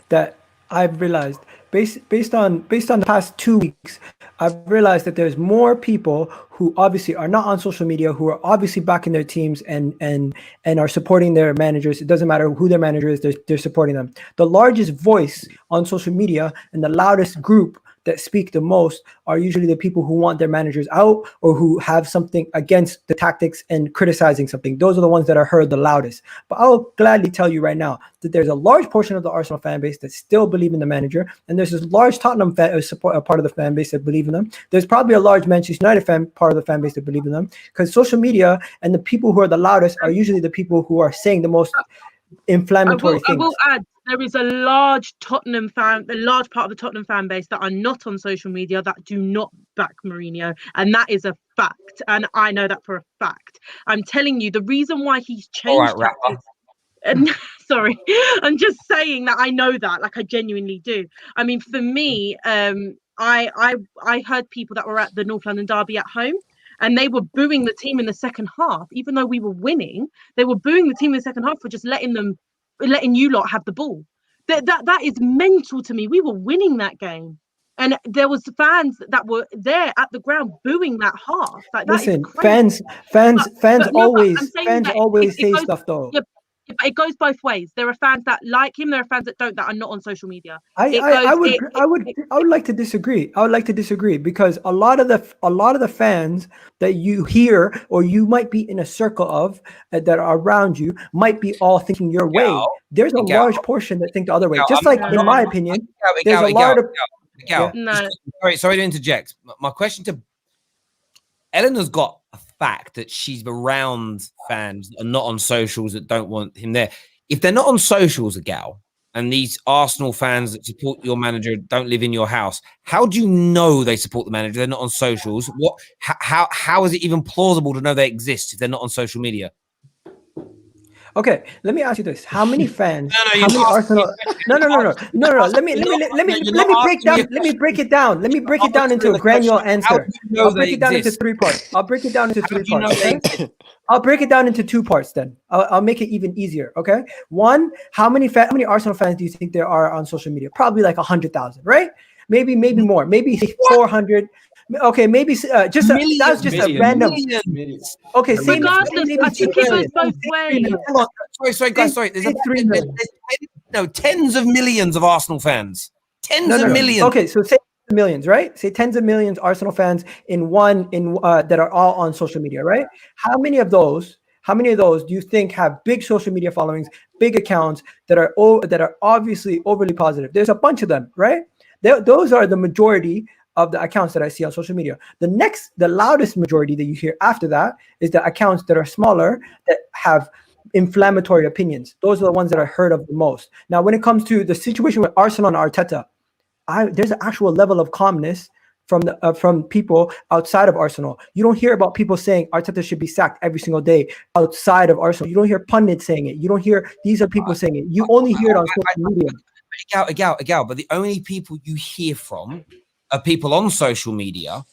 that I've realized based on the past 2 weeks. I've realized that there's more people who obviously are not on social media, who are obviously backing their teams and are supporting their managers. It doesn't matter who their manager is, they're supporting them. The largest voice on social media and the loudest group that speak the most are usually the people who want their managers out or who have something against the tactics and criticizing something. Those are the ones that are heard the loudest. But I'll gladly tell you right now that there's a large portion of the Arsenal fan base that still believe in the manager, and there's this large Tottenham part of the fan base that believe in them. There's probably a large Manchester United part of the fan base that believe in them, because social media and the people who are the loudest are usually the people who are saying the most inflammatory things. I will add, there is a large part of the Tottenham fan base that are not on social media that do not back Mourinho, and that is a fact. And I know that for a fact. I'm telling you, the reason why he's changed tactics. And sorry, I'm just saying that I know that, like I genuinely do. I mean, for me, I heard people that were at the North London derby at home, and they were booing the team in the second half, even though we were winning. They were booing the team in the second half for just letting you lot have the ball. That is mental to me. We were winning that game, and there was fans that were there at the ground booing that half. Like, that listen, fans always say goes, stuff though. Yeah, it goes both ways. There are fans that like him. There are fans that don't, that are not on social media. I would like to disagree. I would like to disagree, because a lot of the fans that you hear or you might be in a circle of that are around you might be all thinking your way. There's a large portion that think the other way. Just like in my opinion, there's a lot of. Sorry to interject. My question to Eleanor's got fact that she's around fans that are not on socials that don't want him there. If they're not on socials, a gal, and these Arsenal fans that support your manager don't live in your house, how do you know they support the manager? They're not on socials. What? How is it even plausible to know they exist if they're not on social media? Okay, let me ask you this: how many fans? No, how you're many asking Arsenal? me- No. Let me You're not break asking me down. a Let me break it down. Let me break it down into a granular answer. I'll break it down into 3 parts. I'll break it down into 3 do you know parts. they Okay? I'll break it down into 2 parts. Then I'll make it even easier. Okay. One: how many Arsenal fans do you think there are on social media? Probably like 100,000, right? Maybe more. Maybe 400. Okay, maybe that's just a random. millions. Okay, say Regardless, maybe I think it goes both ways. Hold on. Sorry, guys. Sorry. There's 10s of millions of Arsenal fans. Tens of millions. Okay, so say millions, right? Say tens of millions Arsenal fans in that are all on social media, right? How many of those do you think have big social media followings, big accounts that are obviously overly positive? There's a bunch of them, right? Those are the majority of the accounts that I see on social media. The loudest majority that you hear after that is the accounts that are smaller that have inflammatory opinions. Those are the ones that are heard of the most. Now, when it comes to the situation with Arsenal and Arteta, there's an actual level of calmness from people outside of Arsenal. You don't hear about people saying Arteta should be sacked every single day outside of Arsenal. You don't hear pundits saying it. You don't hear these are people saying it. You only hear it on social media. Egal, but the only people you hear from are people on social media,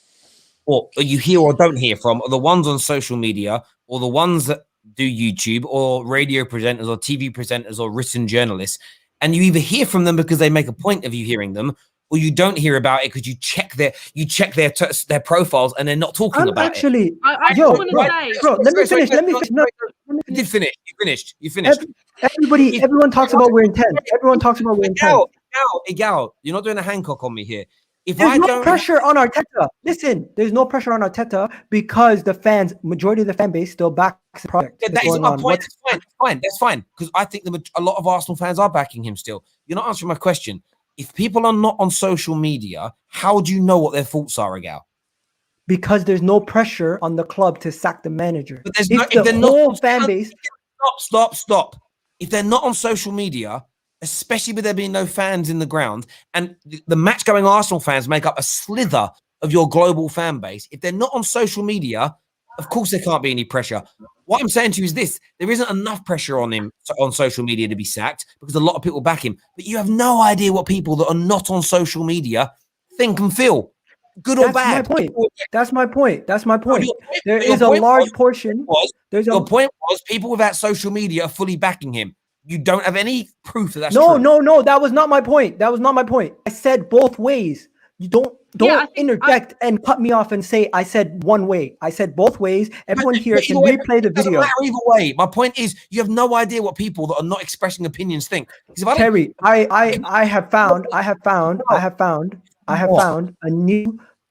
or you hear or don't hear from, are the ones on social media, or the ones that do YouTube, or radio presenters, or TV presenters, or written journalists. And you either hear from them because they make a point of you hearing them, or you don't hear about it because you check their profiles and they're not talking I'm about actually, it. I just want to say, bro, let me finish. You did finish. You finished. Everyone talks about we're intense. Everyone talks about we're intense. Egal, you're not doing a Hancock on me here. There's no pressure on Arteta. Listen, there's no pressure on Arteta because majority of the fan base still backs the project. Yeah, that is my point. That's fine. Because I think a lot of Arsenal fans are backing him still. You're not answering my question. If people are not on social media, how do you know what their thoughts are, Egal? Because there's no pressure on the club to sack the manager. But there's fan base. Stop. If they're not on social media, especially with there being no fans in the ground, and the match going Arsenal fans make up a slither of your global fan base, if they're not on social media, of course there can't be any pressure. What I'm saying to you is this: there isn't enough pressure on him on social media to be sacked because a lot of people back him. But you have no idea what people that are not on social media think and feel, good or bad. That's my point. There is a large portion. Your point was people without social media are fully backing him. You don't have any proof that that's true. No, that was not my point. I said both ways. You don't interject and cut me off and say I said one way. I said both ways. Everyone here can replay the video. Matter either way. My point is you have no idea what people that are not expressing opinions think. Terry, I have found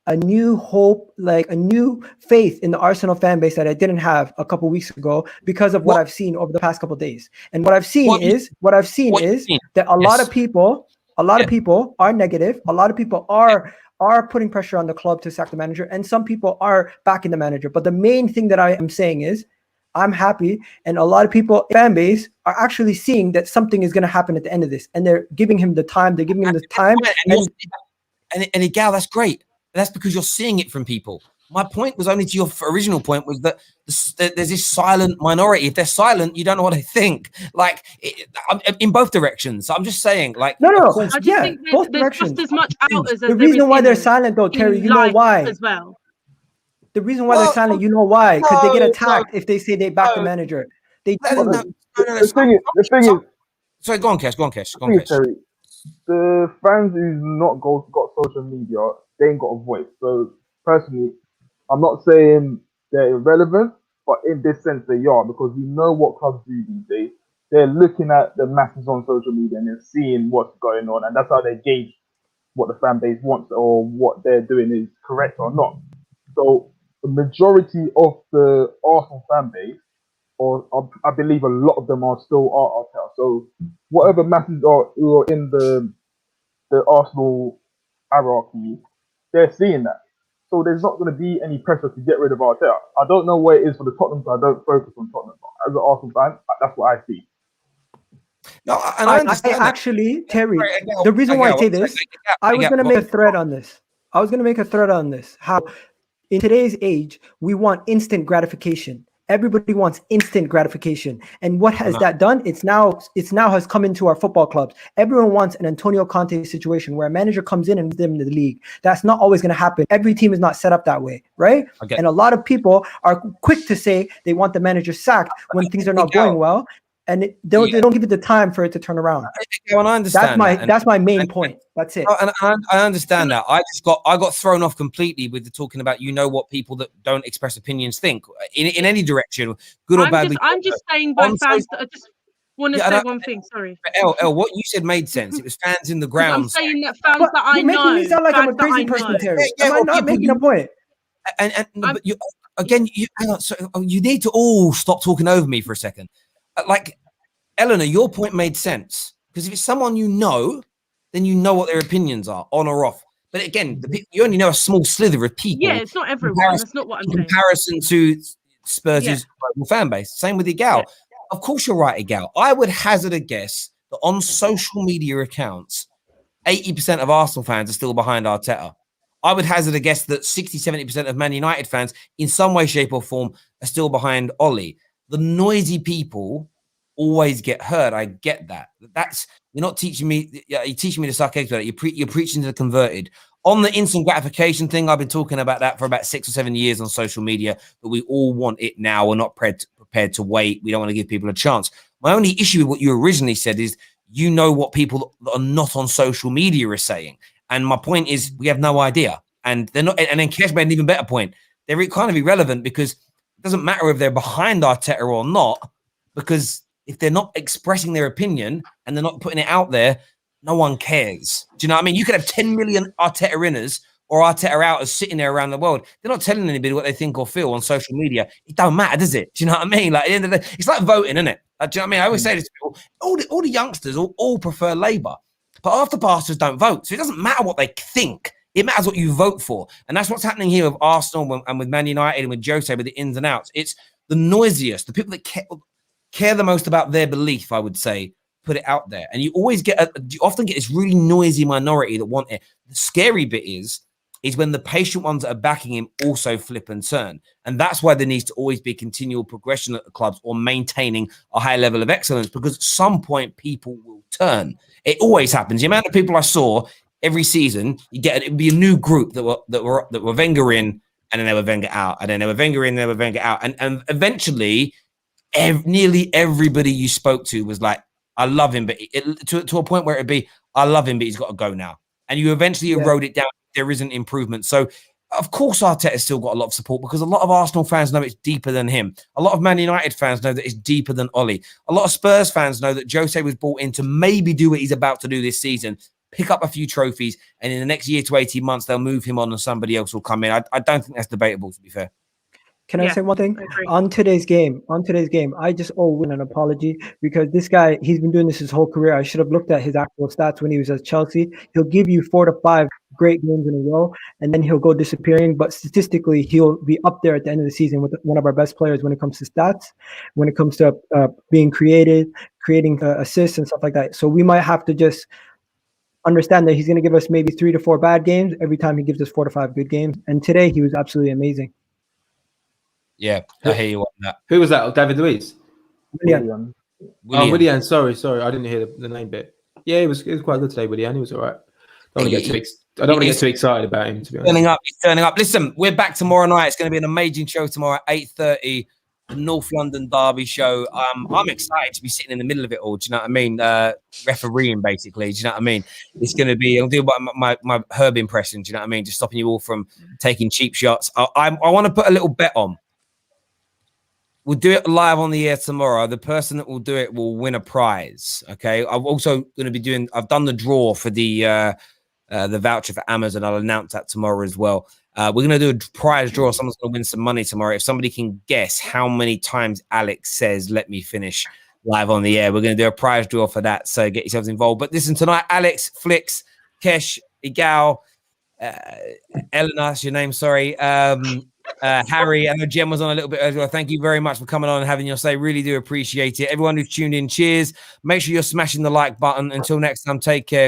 a new hope, like a new faith in the Arsenal fan base that I didn't have a couple weeks ago because of what I've seen over the past couple of days. And what I've seen is that a lot of people are negative. A lot of people are putting pressure on the club to sack the manager, and some people are backing the manager. But the main thing that I am saying is I'm happy, and a lot of people fan base are actually seeing that something is going to happen at the end of this, and they're giving him the time. And Egal, that's great. That's because you're seeing it from people. My point was only to your original point was that there's this silent minority. If they're silent, you don't know what they think. Like in both directions. So I'm just saying, like, both directions. Just as much out as the reason why they're silent, though, Terry, you know why? As well. The reason why they're silent, you know why? Because they get attacked if they say they back the manager. They The thing is. Sorry, go on, Kesh. Terry, the fans who's not got social media, they ain't got a voice. So personally, I'm not saying they're irrelevant, but in this sense they are, because we know what clubs do these days. They're looking at the masses on social media and they're seeing what's going on, and that's how they gauge what the fan base wants or what they're doing is correct or not. So the majority of the Arsenal fan base, or I believe a lot of them are still Arteta. So whatever masses are who are in the Arsenal hierarchy, they're seeing that. So there's not going to be any pressure to get rid of Arteta. I don't know what it is for the Tottenham, so I don't focus on Tottenham. But as an Arsenal fan, that's what I see. No, and I understand that. Actually, Terry, Sorry, Miguel, the reason why I say Miguel, this, I was going to make a thread on this. How in today's age, we want instant gratification. Everybody wants instant gratification. And what has that done? It's now has come into our football clubs. Everyone wants an Antonio Conte situation where a manager comes in and wins them the league. That's not always going to happen. Every team is not set up that way, right? And a lot of people are quick to say they want the manager sacked when things are not going well. And they don't give it the time for it to turn around. And I understand that's my main point. That's it. And I understand that. I got thrown off completely with the talking about what people that don't express opinions think in any direction, good or bad. I'm just saying by fans that I just want to say one thing. Sorry, L, what you said made sense. It was fans in the ground. I'm saying that fans that I know. You're making me sound like I'm a crazy person, Terry. Am I not making a point? But you hang on. So you need to all stop talking over me for a second. Like, Eleanor, your point made sense because if it's someone you know, then you know what their opinions are, on or off. But again, you only know a small slither of people. Yeah, it's not everyone. That's not what I'm saying. In comparison to Spurs' global fan base. Same with Igal. Yeah. Of course, you're right, Igal. I would hazard a guess that on social media accounts, 80% of Arsenal fans are still behind Arteta. I would hazard a guess that 60-70% of Man United fans, in some way, shape, or form, are still behind Ollie. The noisy people always get hurt. I get that. You're not teaching me. You're teaching me to suck eggs. You're preaching to the converted. On the instant gratification thing, I've been talking about that for about 6 or 7 years on social media. But we all want it now. We're not prepared to wait. We don't want to give people a chance. My only issue with what you originally said is what people that are not on social media are saying. And my point is we have no idea. And they're not. And then Kesh made an even better point. They're kind of irrelevant because it doesn't matter if they're behind Arteta or not, because if they're not expressing their opinion and they're not putting it out there, no one cares. Do you know what I mean? You could have 10 million Arteta inners or Arteta outers sitting there around the world. They're not telling anybody what they think or feel on social media. It don't matter, does it? Do you know what I mean? Like at the end of the day, it's like voting, isn't it? Do you know what I mean? I always say this to people, all the youngsters all prefer Labour, but after pastors don't vote. So it doesn't matter what they think. It matters what you vote for. And that's what's happening here with Arsenal and with Man United and with Jose, with the ins and outs. It's the noisiest, the people that care the most about their belief, I would say, put it out there. And you often get this really noisy minority that want it. The scary bit is when the patient ones that are backing him also flip and turn. And that's why there needs to always be continual progression at the clubs or maintaining a high level of excellence, because at some point people will turn. It always happens. The amount of people I saw every season, it'd be a new group that were Wenger in, and then they were Wenger out, and then they were Wenger in, they were Wenger out. And eventually nearly everybody you spoke to was like, I love him, but to a point where it'd be, I love him, but he's got to go now. And you eventually erode it down. There isn't improvement. So, of course, Arteta's still got a lot of support because a lot of Arsenal fans know it's deeper than him. A lot of Man United fans know that it's deeper than Ollie. A lot of Spurs fans know that Jose was brought in to maybe do what he's about to do this season, pick up a few trophies, and in the next year to 18 months, they'll move him on and somebody else will come in. I don't think that's debatable, to be fair. Can I say one thing? On today's game, I just owe Win an apology because this guy, he's been doing this his whole career. I should have looked at his actual stats when he was at Chelsea. He'll give you 4 to 5 great games in a row, and then he'll go disappearing. But statistically, he'll be up there at the end of the season with one of our best players when it comes to stats, when it comes to being creative, creating assists and stuff like that. So we might have to just understand that he's going to give us maybe 3 to 4 bad games every time he gives us 4 to 5 good games. And today he was absolutely amazing. Yeah, I hear you on that. Who was that? David Luiz? Willian. Oh, Willian. Sorry. I didn't hear the name bit. Yeah, it was quite good today, Willian. He was all right. I don't want to get too excited about him, to be honest. He's turning up. Listen, we're back tomorrow night. It's going to be an amazing show tomorrow at 8:30, the North London Derby show. I'm excited to be sitting in the middle of it all. Do you know what I mean? Refereeing, basically. Do you know what I mean? It's going to be, I'll do my Herb impression. Do you know what I mean? Just stopping you all from taking cheap shots. I want to put a little bet on. We'll do it live on the air tomorrow. The person that will do it will win a prize. Okay. I'm also going to be I've done the draw for the voucher for Amazon. I'll announce that tomorrow as well. We're going to do a prize draw. Someone's going to win some money tomorrow. If somebody can guess how many times Alex says, let me finish live on the air, we're going to do a prize draw for that. So get yourselves involved. But listen, tonight, Alex, Flicks, Kesh, Igal, Eleanor, that's your name, sorry. Harry, I know Jem was on a little bit earlier. Thank you very much for coming on and having your say. Really do appreciate it. Everyone who's tuned in, cheers. Make sure you're smashing the like button. Until next time, take care.